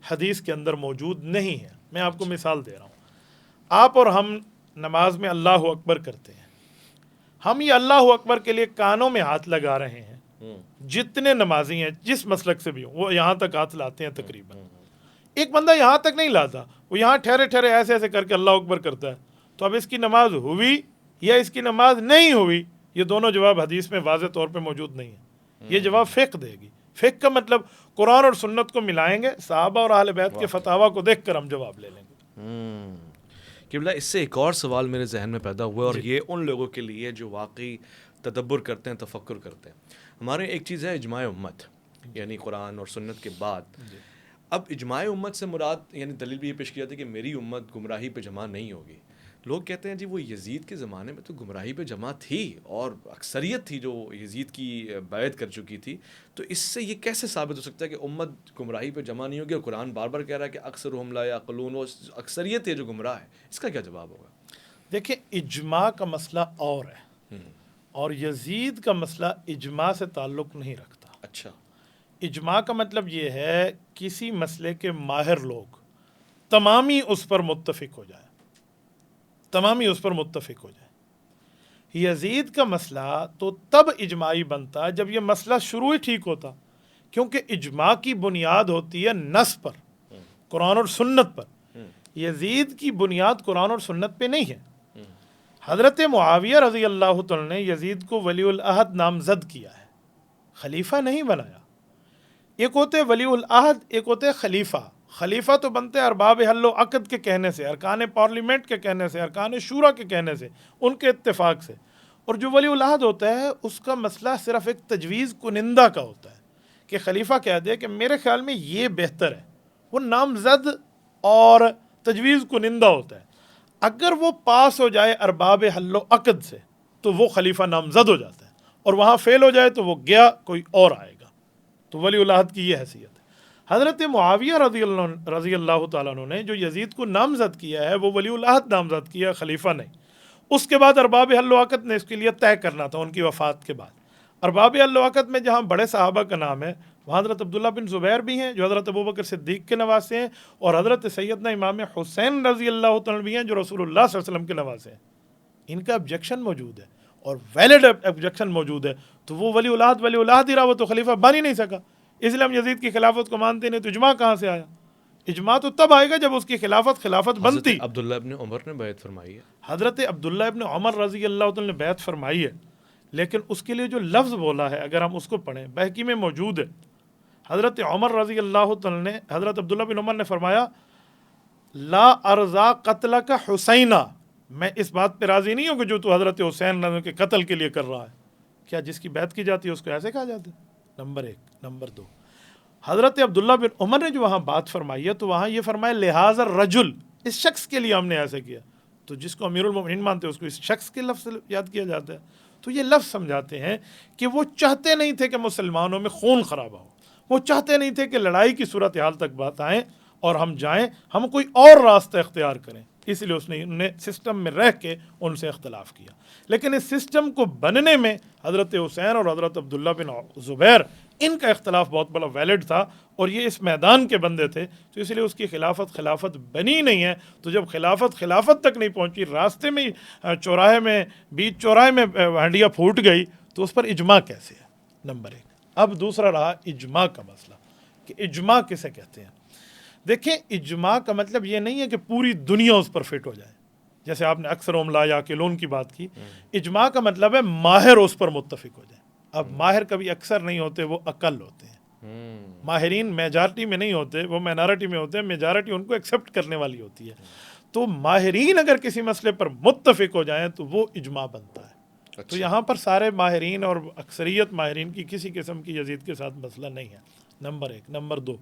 حدیث کے اندر موجود نہیں ہے. میں آپ کو مثال دے رہا ہوں. آپ اور ہم نماز میں اللہ اکبر کرتے ہیں، ہم یہ اللہ اکبر کے لیے کانوں میں ہاتھ لگا رہے ہیں. جتنے نمازی ہیں جس مسلک سے بھی ہوں وہ یہاں تک ہاتھ لاتے ہیں تقریباً. ایک بندہ یہاں تک نہیں لاتا، وہ یہاں ٹھہرے ٹھہرے ایسے ایسے کر کے اللہ اکبر کرتا ہے. تو اب اس کی نماز ہوئی یا اس کی نماز نہیں ہوئی، یہ دونوں جواب حدیث میں واضح طور پہ موجود نہیں ہیں. یہ جواب فقہ دے گی. فقہ کا مطلب قرآن اور سنت کو ملائیں گے، صحابہ اور اہل بیت کے فتاویٰ کو دیکھ کر ہم جواب لے لیں گے. قبلہ، اس سے ایک اور سوال میرے ذہن میں پیدا ہوا، اور یہ ان لوگوں کے لیے جو واقعی تدبر کرتے ہیں، تفکر کرتے ہیں. ہمارے ایک چیز ہے اجماع امت، یعنی قرآن اور سنت کے بعد. اب اجماع امت سے مراد یعنی دلیل بھی یہ پیش کی جاتی ہے کہ میری امت گمراہی پہ جمع نہیں ہوگی. لوگ کہتے ہیں جی وہ یزید کے زمانے میں تو گمراہی پہ جمع تھی اور اکثریت تھی جو یزید کی بیعت کر چکی تھی، تو اس سے یہ کیسے ثابت ہو سکتا ہے کہ امت گمراہی پہ جمع نہیں ہوگی؟ اور قرآن بار بار کہہ رہا ہے کہ اکثرهم لا یعقلون، وہ اکثریت ہے جو گمراہ ہے. اس کا کیا جواب ہوگا؟ دیکھیں اجماع کا مسئلہ اور ہے، اور یزید کا مسئلہ اجماع سے تعلق نہیں رکھتا. اچھا. اجماع کا مطلب یہ ہے کسی مسئلے کے ماہر لوگ تمامی اس پر متفق ہو جائیں، تمامی اس پر متفق ہو جائیں. یزید کا مسئلہ تو تب اجماعی بنتا جب یہ مسئلہ شروع ہی ٹھیک ہوتا، کیونکہ اجماع کی بنیاد ہوتی ہے نص پر، قرآن اور سنت پر. یزید کی بنیاد قرآن اور سنت پہ نہیں ہے. حضرت معاویہ رضی اللہ تعالی نے یزید کو ولی العہد نامزد کیا ہے، خلیفہ نہیں بنایا. ایک ہوتے ولی العہد، ایک ہوتے خلیفہ. خلیفہ تو بنتے ارباب حل و عقد کے کہنے سے، ارکان پارلیمنٹ کے کہنے سے، ارکان شورا کے کہنے سے، ان کے اتفاق سے. اور جو ولی العہد ہوتا ہے اس کا مسئلہ صرف ایک تجویز کنندہ کا ہوتا ہے کہ خلیفہ کہہ دے کہ میرے خیال میں یہ بہتر ہے. وہ نامزد اور تجویز کنندہ ہوتا ہے. اگر وہ پاس ہو جائے ارباب حل و عقد سے تو وہ خلیفہ نامزد ہو جاتا ہے، اور وہاں فیل ہو جائے تو وہ گیا، کوئی اور آئے گا. تو ولی العہد کی یہ حیثیت ہے. حضرت معاویہ رضی اللہ تعالیٰ عنہ نے جو یزید کو نامزد کیا ہے وہ ولی العہد نامزد کیا، خلیفہ نہیں. اس کے بعد ارباب حل و عقد نے اس کے لیے طے کرنا تھا ان کی وفات کے بعد. ارباب حل و عقد میں جہاں بڑے صحابہ کا نام ہے وہاں حضرت عبداللہ بن زبیر بھی ہیں جو حضرت ابوبکر صدیق کے نواسے ہیں، اور حضرت سیدنا امام حسین رضی اللہ تعالیٰ بھی ہیں جو رسول اللہ صلی اللہ علیہ وسلم کے نواسے ہیں. ان کا آبجیکشن موجود ہے اور ویلڈ آبجیکشن موجود ہے، تو وہ ولی العہد ہی رہا، وہ تو خلیفہ بن ہی نہیں سکا. اس لیے ہم یزید کی خلافت کو مانتے نہیں. تو اجماع کہاں سے آیا؟ اجماع تو تب آئے گا جب اس کی خلافت بنتی. عبداللہ ابن عمر نے بیعت فرمائی ہے. حضرت عبداللہ ابن عمر رضی اللہ تعالیٰ نے بیعت فرمائی ہے، لیکن اس کے لیے جو لفظ بولا ہے اگر ہم اس کو پڑھیں، بحقی میں موجود ہے. حضرت عمر رضی اللہ تعالیٰ نے، حضرت عبداللہ بن عمر نے فرمایا لا ارضا قتل کا حسینہ، میں اس بات پہ راضی نہیں ہوں کہ جو تو حضرت حسین کے قتل کے لیے کر رہا ہے. کیا جس کی بیعت کی جاتی ہے اس کو ایسے کہا جاتا ہے؟ نمبر ایک. نمبر دو، حضرت عبداللہ بن عمر نے جو وہاں بات فرمائی ہے تو وہاں یہ فرمایا لہذا الرجل، اس شخص کے لیے ہم نے ایسے کیا. تو جس کو امیر المومنین مانتے ہیں اس کو اس شخص کے لفظ یاد کیا جاتا ہے. تو یہ لفظ سمجھاتے ہیں کہ وہ چاہتے نہیں تھے کہ مسلمانوں میں خون خرابہ ہو، وہ چاہتے نہیں تھے کہ لڑائی کی صورتحال تک بات آئیں اور ہم جائیں، ہم کوئی اور راستہ اختیار کریں. اس لیے انہوں نے سسٹم میں رہ کے ان سے اختلاف کیا. لیکن اس سسٹم کو بننے میں حضرت حسین اور حضرت عبداللہ بن زبیر ان کا اختلاف بہت بڑا ویلڈ تھا، اور یہ اس میدان کے بندے تھے، تو اس لیے اس کی خلافت بنی نہیں ہے. تو جب خلافت تک نہیں پہنچی، راستے میں چوراہے میں، بیچ چوراہے میں ہنڈیا پھوٹ گئی، تو اس پر اجماع کیسے ہے؟ نمبر ایک. اب دوسرا رہا اجماع کا مسئلہ کہ اجماع کسے کہتے ہیں. دیکھیں اجماع کا مطلب یہ نہیں ہے کہ پوری دنیا اس پر فٹ ہو جائے، جیسے آپ نے اکثرهم لا یعقلون کی بات کی. اجماع کا مطلب ہے ماہر اس پر متفق ہو جائے. اب ماہر کبھی اکثر نہیں ہوتے، وہ اقل ہوتے ہیں. ماہرین میجارٹی میں نہیں ہوتے، وہ مینارٹی میں ہوتے ہیں. میجارٹی ان کو ایکسیپٹ کرنے والی ہوتی ہے. تو ماہرین اگر کسی مسئلے پر متفق ہو جائیں تو وہ اجماع بنتا ہے. تو یہاں پر سارے ماہرین اور اکثریت ماہرین کی کسی قسم کی یزید کے ساتھ مسئلہ نہیں ہے. نمبر ایک. نمبر دو،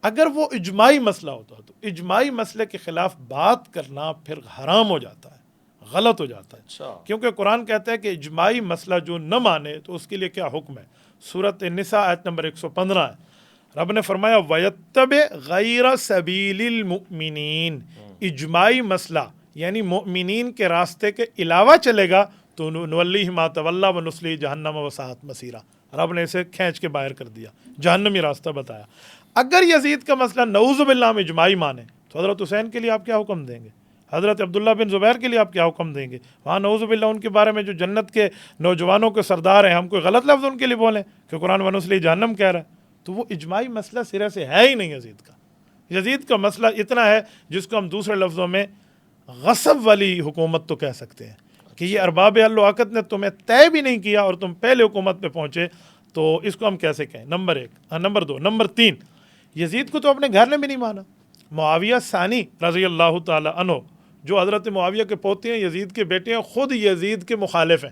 اگر وہ اجماعی مسئلہ ہوتا تو اجماعی مسئلے کے خلاف بات کرنا پھر حرام ہو جاتا ہے، غلط ہو جاتا ہے. کیونکہ قرآن کہتا ہے کہ اجماعی مسئلہ جو نہ مانے تو اس کے لیے کیا حکم ہے. سورۃ النساء آیت نمبر 115 ہے. رب نے فرمایا وَيَتَّبِعْ غَيْرَ سَبِيلِ الْمُؤْمِنِينَ، اجماعی مسئلہ یعنی مؤمنین کے راستے کے علاوہ چلے گا تو نُوَلِّهِ مَا تَوَلَّىٰ وَنُصْلِهِ جَهَنَّمَ وَسَاءَتْ مَصِيرًا. رب نے اسے کھینچ کے باہر کر دیا، جہنمی راستہ بتایا. اگر یزید کا مسئلہ نعوذ باللہ ہم اجماعی مانے تو حضرت حسین کے لیے آپ کیا حکم دیں گے؟ حضرت عبداللہ بن زبیر کے لیے آپ کیا حکم دیں گے؟ وہاں نعوذ باللہ ان کے بارے میں جو جنت کے نوجوانوں کے سردار ہیں، ہم کوئی غلط لفظ ان کے لیے بولیں کہ قرآن ونصلی جہنم کہہ رہا ہے؟ تو وہ اجماعی مسئلہ سرے سے ہے ہی نہیں یزید کا. یزید کا مسئلہ اتنا ہے جس کو ہم دوسرے لفظوں میں غصب والی حکومت تو کہہ سکتے ہیں کہ یہ ارباب حل و عقد نے تمہیں طے بھی نہیں کیا اور تم پہلے حکومت پہ پہنچے، تو اس کو ہم کیسے کہیں؟ نمبر ایک. نمبر دو. نمبر تین، یزید کو تو اپنے گھر نے بھی نہیں مانا. معاویہ ثانی رضی اللہ تعالی عنہ جو حضرت معاویہ کے پوتے ہیں، یزید کے بیٹے ہیں، خود یزید کے مخالف ہیں.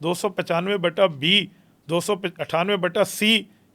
295/B 298/C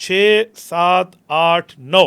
6, 7, 8, 9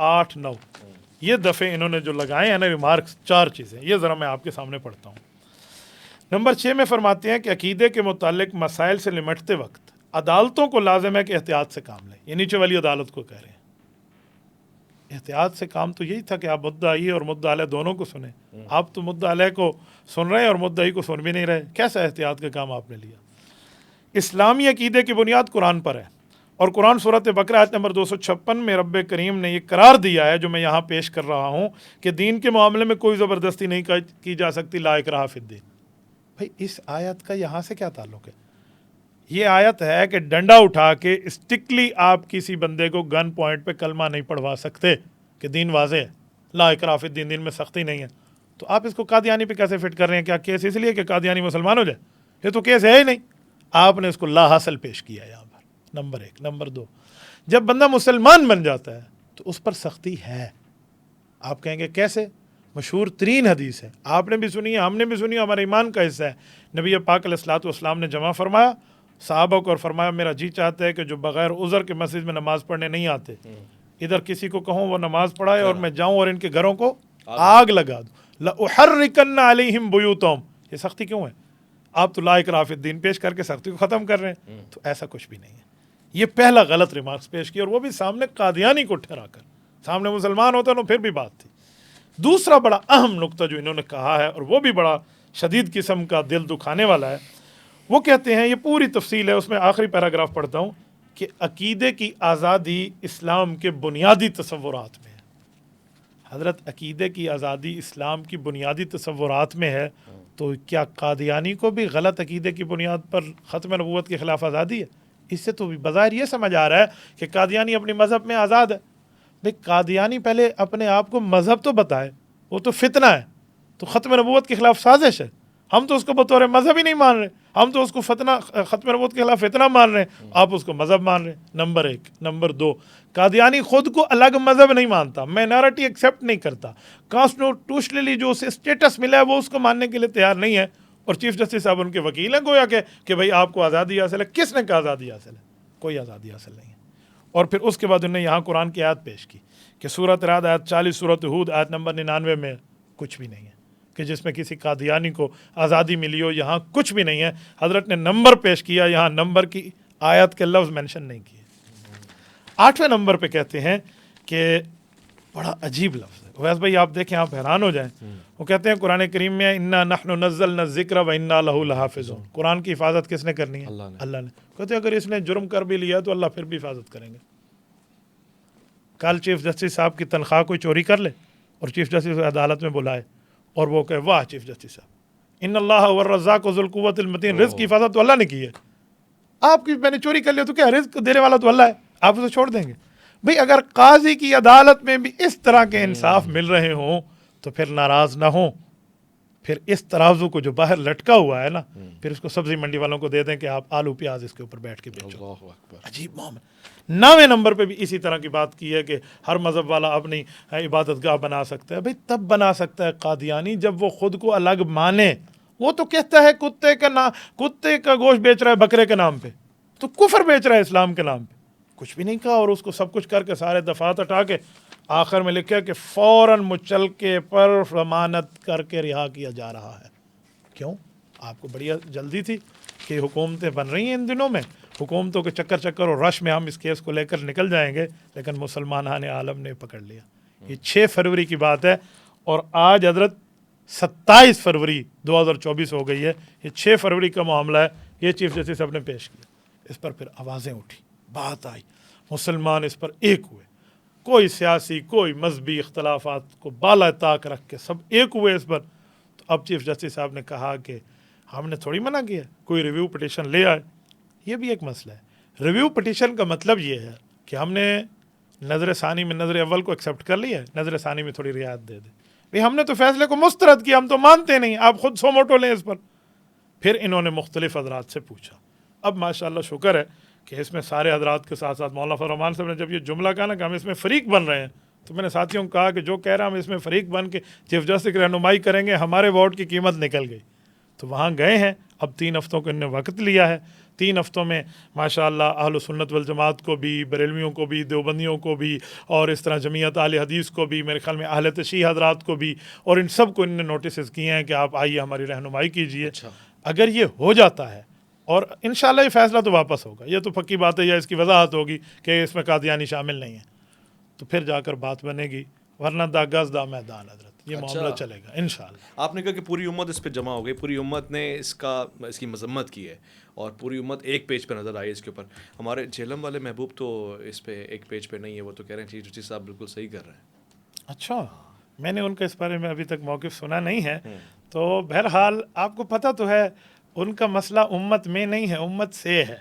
8, 9 یہ دفعے انہوں نے جو لگائے ہیں نا ریمارکس 4 چیزیں، یہ ذرا میں آپ کے سامنے پڑھتا ہوں۔ نمبر 6 میں فرماتے ہیں کہ عقیدے کے متعلق مسائل سے نمٹتے وقت عدالتوں کو لازم ہے کہ احتیاط سے کام لیں۔ یہ نیچے والی عدالت کو کہہ رہے ہیں، احتیاط سے کام تو یہی تھا کہ آپ مدعی اور مدعا علیہ دونوں کو سنیں۔ آپ تو مدعا علیہ کو سن رہے ہیں اور مدعی کو سن بھی نہیں رہے، کیسا احتیاط کا کام آپ نے لیا؟ اسلامی عقیدے کی بنیاد قرآن پر ہے، اور قرآن سورۃ بقرہ آیت نمبر 256 میں رب کریم نے یہ قرار دیا ہے جو میں یہاں پیش کر رہا ہوں کہ دین کے معاملے میں کوئی زبردستی نہیں کی جا سکتی، لا اکراہ فی الدین۔ بھائی اس آیت کا یہاں سے کیا تعلق ہے؟ یہ آیت ہے کہ ڈنڈا اٹھا کے اسٹکلی آپ کسی بندے کو گن پوائنٹ پہ کلمہ نہیں پڑھوا سکتے کہ دین واضح ہے، لا اکراہ فی الدین، دین میں سختی نہیں ہے۔ تو آپ اس کو قادیانی پہ کیسے فٹ کر رہے ہیں؟ کیا کیس اس لیے کہ قادیانی مسلمان ہو جائے؟ یہ تو کیس ہے ہی نہیں، آپ نے اس کو لا حاصل پیش کیا یہاں پر، نمبر 1۔ نمبر 2، جب بندہ مسلمان بن جاتا ہے تو اس پر سختی ہے۔ آپ کہیں گے کیسے؟ مشہور ترین حدیث ہے، آپ نے بھی سنی ہے، ہم نے بھی سنی ہے، ہمارے ایمان کا حصہ ہے۔ نبی پاک علیہ الصلوۃ والسلام نے جمع فرمایا صحابہ کو اور فرمایا میرا جی چاہتا ہے کہ جو بغیر عذر کے مسجد میں نماز پڑھنے نہیں آتے، ادھر کسی کو کہوں وہ نماز پڑھائے اور میں جاؤں اور ان کے گھروں کو آگ لگا دوں، لأحرقن علیہم بیوتہم۔ یہ سختی کیوں ہے؟ آپ تو لا اکراہ فی الدین پیش کر کے سختی کو ختم کر رہے ہیں، تو ایسا کچھ بھی نہیں ہے۔ یہ پہلا غلط ریمارکس پیش کیا، اور وہ بھی سامنے قادیانی کو ٹھہرا کر، سامنے مسلمان ہوتا تو پھر بھی بات تھی۔ دوسرا بڑا اہم نقطہ جو انہوں نے کہا ہے، اور وہ بھی بڑا شدید قسم کا دل دکھانے والا ہے، وہ کہتے ہیں، یہ پوری تفصیل ہے، اس میں آخری پیراگراف پڑھتا ہوں، کہ عقیدے کی آزادی اسلام کے بنیادی تصورات میں ہے۔ حضرت عقیدے کی آزادی اسلام کی بنیادی تصورات میں ہے، تو کیا قادیانی کو بھی غلط عقیدے کی بنیاد پر ختم نبوت کے خلاف آزادی ہے؟ اس سے تو بظاہر یہ سمجھ آ رہا ہے کہ قادیانی اپنی مذہب میں آزاد ہے۔ بھئی قادیانی پہلے اپنے آپ کو مذہب تو بتائے، وہ تو فتنہ ہے، تو ختم نبوت کے خلاف سازش ہے، ہم تو اس کو بطور مذہب ہی نہیں مان رہے، ہم تو اس کو ختم نبوت کے خلاف فتنہ مان رہے ہیں، آپ اس کو مذہب مان رہے ہیں۔ نمبر 1۔ نمبر 2، قادیانی خود کو الگ مذہب نہیں مانتا، مائنارٹی ایکسیپٹ نہیں کرتا، کانسٹیٹیوشنلی جو اسے اسٹیٹس ملا ہے وہ اس کو ماننے کے لیے تیار نہیں ہے، اور چیف جسٹس صاحب ان کے وکیل ہیں گویا کہ بھائی آپ کو آزادی حاصل ہے۔ کس نے کہا آزادی حاصل ہے؟ کوئی آزادی حاصل نہیں ہے۔ اور پھر اس کے بعد انہوں نے یہاں قرآن کی آیت پیش کی کہ سورۃ رعد آیت 40، سورۃ ہود آیت نمبر 99 میں کچھ بھی نہیں ہے کہ جس میں کسی قادیانی کو آزادی ملی ہو، یہاں کچھ بھی نہیں ہے۔ حضرت نے نمبر پیش کیا، یہاں نمبر کی آیت کے لفظ مینشن نہیں کیے۔ 8ویں نمبر پہ کہتے ہیں کہ بڑا عجیب لفظ ہے، ویس بھائی آپ دیکھیں آپ حیران ہو جائیں، وہ کہتے ہیں قرآن کریم میں انا نحن نزلنا الذکر وانا لہ لحافظون، قرآن کی حفاظت کس نے کرنی ہے؟ اللہ نے۔ کہتے ہیں اگر اس نے جرم کر بھی لیا تو اللہ پھر بھی حفاظت کریں گے۔ کل چیف جسٹس صاحب کی تنخواہ کوئی چوری کر لے اور چیف جسٹس عدالت میں بلائے اور وہ کہے واہ چیف جسٹس صاحب ان اللہ والرزاق ذو القوۃ المتین، رزق کی حفاظت تو اللہ نے کی ہے، آپ کی میں نے چوری کر لیا تو کیا رزق دینے والا تو اللہ ہے، آپ اسے چھوڑ دیں گے؟ بھئی اگر قاضی کی عدالت میں بھی اس طرح کے انصاف مل رہے ہوں تو پھر ناراض نہ ہوں، پھر اس ترازو کو جو باہر لٹکا ہوا ہے نا، پھر اس کو سبزی منڈی والوں کو دے دیں کہ آپ آلو پیاز اس کے اوپر بیٹھ کے بیچو۔ اللہ اکبر۔ عجیب معاملہ۔ 9ویں نمبر پہ بھی اسی طرح کی بات کی ہے کہ ہر مذہب والا اپنی عبادت گاہ بنا سکتا ہے۔ بھئی تب بنا سکتا ہے قادیانی جب وہ خود کو الگ مانے۔ وہ تو کہتا ہے کتے کا گوشت بیچ رہا ہے بکرے کے نام پہ، تو کفر بیچ رہا ہے اسلام کے نام پہ، کچھ بھی نہیں کہا، اور اس کو سب کچھ کر کے سارے دفعات ہٹا کے آخر میں لکھا کہ فوراً مچلکے پر ضمانت کر کے رہا کیا جا رہا ہے۔ کیوں؟ آپ کو بڑی جلدی تھی کہ حکومتیں بن رہی ہیں ان دنوں میں، حکومتوں کے چکر اور رش میں ہم اس کیس کو لے کر نکل جائیں گے، لیکن مسلمان عالم نے پکڑ لیا۔ یہ 6 فروری کی بات ہے، اور آج حضرت 27 فروری 2024 ہو گئی ہے۔ یہ 6 فروری کا معاملہ ہے، یہ چیف جسٹس صاحب نے پیش کیا، اس پر پھر آوازیں اٹھی، بات آئی، مسلمان اس پر ایک ہوئے، کوئی سیاسی کوئی مذہبی اختلافات کو بالا طاق رکھ کے سب ایک ہوئے اس پر۔ تو اب چیف جسٹس صاحب نے کہا کہ ہم نے تھوڑی منع کیا، کوئی ریویو پٹیشن لے آئے۔ یہ بھی ایک مسئلہ ہے، ریویو پٹیشن کا مطلب یہ ہے کہ ہم نے نظر ثانی میں نظر اول کو ایکسیپٹ کر لیا ہے، نظر ثانی میں تھوڑی رعایت دے دے۔ بھئی ہم نے تو فیصلے کو مسترد کیا، ہم تو مانتے نہیں، آپ خود سو موٹو لیں اس پر۔ پھر انہوں نے مختلف حضرات سے پوچھا، اب ماشاءاللہ شکر ہے کہ اس میں سارے حضرات کے ساتھ ساتھ مولانا فضل الرحمان صاحب نے جب یہ جملہ کہا نا کہ ہم اس میں فریق بن رہے ہیں، تو میں نے ساتھیوں کو کہا کہ جو کہہ رہا ہم اس میں فریق بن کے چیف جسٹس کی رہنمائی کریں گے، ہمارے ووٹ کی قیمت نکل گئی۔ تو وہاں گئے ہیں، اب 3 ہفتوں کو انہوں نے وقت لیا ہے، 3 ہفتوں میں ماشاءاللہ اہل سنت والجماعت کو بھی، بریلویوں کو بھی، دیوبندیوں کو بھی، اور اس طرح جمعیت اہل حدیث کو بھی، میرے خیال میں اہل تشیع حضرات کو بھی، اور ان سب کو ان نے نوٹسز کیے ہیں کہ آپ آئیے ہماری رہنمائی کیجیے. اچھا. اگر یہ ہو جاتا ہے اور انشاءاللہ یہ فیصلہ تو واپس ہوگا، یہ تو پکی بات ہے، یا اس کی وضاحت ہوگی کہ اس میں قادیانی شامل نہیں ہے، تو پھر جا کر بات بنے گی، ورنہ دا گز دا میدان حضرت، یہ معاملہ چلے گا انشاءاللہ. آپ نے کہا کہ پوری امت اس پہ جمع ہو گئی، پوری امت نے اس کی مذمت کی ہے اور پوری امت ایک پیج پہ نظر آئی اس کے اوپر. ہمارے جہلم والے محبوب تو اس پہ ایک پیج پہ نہیں ہے، وہ تو کہہ رہے ہیں چیف جسٹس صاحب بالکل صحیح کر رہے ہیں. اچھا، میں نے ان کا اس بارے میں ابھی تک موقف سنا نہیں ہے. تو بہرحال آپ کو پتہ تو ہے ان کا مسئلہ امت میں نہیں ہے، امت سے ہے.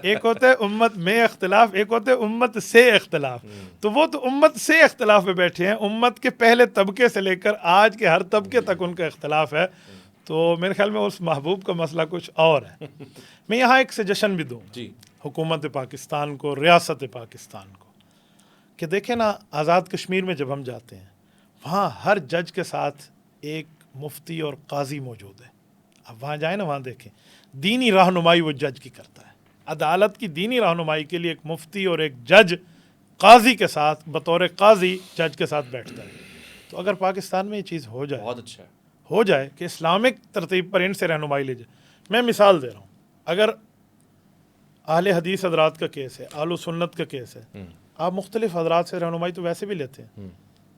ایک ہوتا ہے امت میں اختلاف، ایک ہوتا ہے امت سے اختلاف. تو وہ تو امت سے اختلاف پہ بیٹھے ہیں، امت کے پہلے طبقے سے لے کر آج کے ہر طبقے تک ان کا اختلاف ہے. تو میرے خیال میں اس محبوب کا مسئلہ کچھ اور ہے. میں یہاں ایک سجیشن بھی دوں جی حکومت پاکستان کو، ریاست پاکستان کو، کہ دیکھیں نا، آزاد کشمیر میں جب ہم جاتے ہیں وہاں ہر جج کے ساتھ ایک مفتی اور قاضی موجود ہے. اب وہاں جائیں نا، وہاں دیکھیں دینی رہنمائی وہ جج کی کرتا ہے. عدالت کی دینی رہنمائی کے لیے ایک مفتی اور ایک جج قاضی کے ساتھ، بطور قاضی جج کے ساتھ بیٹھتا ہے. تو اگر پاکستان میں یہ چیز ہو جائے، بہت اچھا ہے، ہو جائے کہ اسلامک ترتیب پر ان سے رہنمائی لی جائے. میں مثال دے رہا ہوں، اگر اہل حدیث حضرات کا کیس ہے، اہل سنت کا کیس ہے، آپ مختلف حضرات سے رہنمائی تو ویسے بھی لیتے ہیں.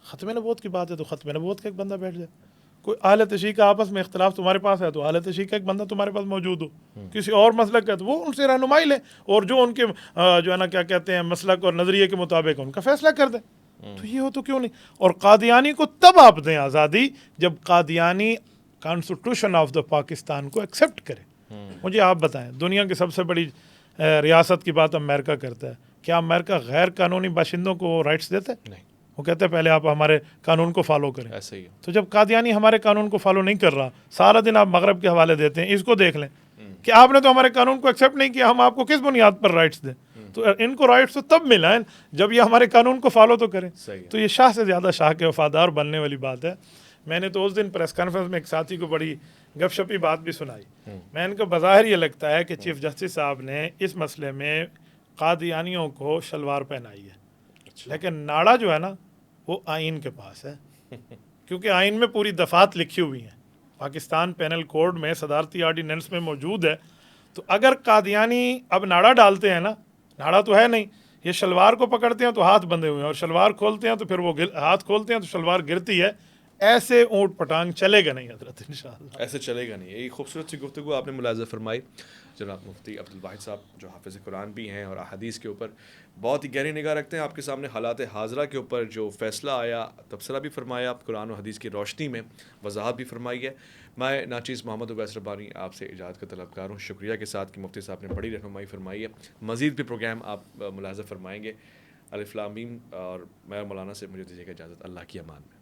ختم نبوت کی بات ہے تو ختم نبوت کا ایک بندہ بیٹھ جائے. کوئی اہل تشیع کا آپس میں اختلاف تمہارے پاس ہے تو اہل تشیع کا ایک بندہ تمہارے پاس موجود ہو. کسی اور مسلک کا تو وہ ان سے رہنمائی لے، اور جو ان کے جو ہے نا کیا کہتے ہیں مسلک اور نظریے کے مطابق ان کا فیصلہ کر دے. تو یہ ہو تو کیوں نہیں. اور قادیانی کو تب آپ دیں آزادی جب Qadiani constitution of the Pakistan کو ایکسیپٹ کرے. مجھے آپ بتائیں، دنیا کی سب سے بڑی ریاست کی بات امریکہ کرتا ہے، کیا امریکہ غیر قانونی باشندوں کو رائٹس دیتا ہے؟ نہیں، وہ کہتے ہیں پہلے آپ ہمارے قانون کو فالو کریں. ایسا ہی ہے. تو جب قادیانی ہمارے قانون کو فالو نہیں کر رہا، سارا دن آپ مغرب کے حوالے دیتے ہیں، اس کو دیکھ لیں کہ آپ نے تو ہمارے قانون کو ایکسیپٹ نہیں کیا، ہم آپ کو کس بنیاد پر رائٹس دیں؟ تو ان کو رائٹس تو تب ملا ہے جب یہ ہمارے قانون کو فالو تو کریں. تو یہ شاہ سے زیادہ شاہ کے وفادار بننے والی بات ہے. میں نے تو اس دن پریس کانفرنس میں ایک ساتھی کو بڑی گپ شپی بات بھی سنائی. میں ان کو بظاہر یہ لگتا ہے کہ چیف جسٹس صاحب نے اس مسئلے میں قادیانیوں کو شلوار پہنائی ہے، لیکن ناڑا جو ہے نا وہ آئین کے پاس ہے، کیونکہ آئین میں پوری دفعات لکھی ہوئی ہیں، پاکستان پینل کوڈ میں صدارتی آرڈیننس میں موجود ہے. تو اگر قادیانی اب ناڑا ڈالتے ہیں نا، ناڑا تو ہے نہیں، یہ شلوار کو پکڑتے ہیں تو ہاتھ بندھے ہوئے ہیں، اور شلوار کھولتے ہیں تو پھر وہ ہاتھ کھولتے ہیں تو شلوار گرتی ہے. ایسے اونٹ پٹانگ چلے گا نہیں حضرت انشاءاللہ. ایسے چلے گا نہیں. یہی خوبصورت سی گفتگو آپ نے ملاحظہ فرمائی. جناب مفتی عبدالواحد صاحب جو حافظ قرآن بھی ہیں اور احادیث کے اوپر بہت ہی گہری نگاہ رکھتے ہیں، آپ کے سامنے حالات حاضرہ کے اوپر جو فیصلہ آیا تبصرہ بھی فرمایا، قرآن و حدیث کی روشنی میں وضاحت بھی فرمائی ہے. میں ناچیز محمد اویس ربانی آپ سے اجازت کا طلبگار ہوں، شکریہ کے ساتھ کہ مفتی صاحب نے بڑی رہنمائی فرمائی ہے. مزید بھی پروگرام آپ ملاحظہ فرمائیں گے. الف لام میم، اور میں مولانا سے مجھے دیجیے گا اجازت. اللہ کی امان میں.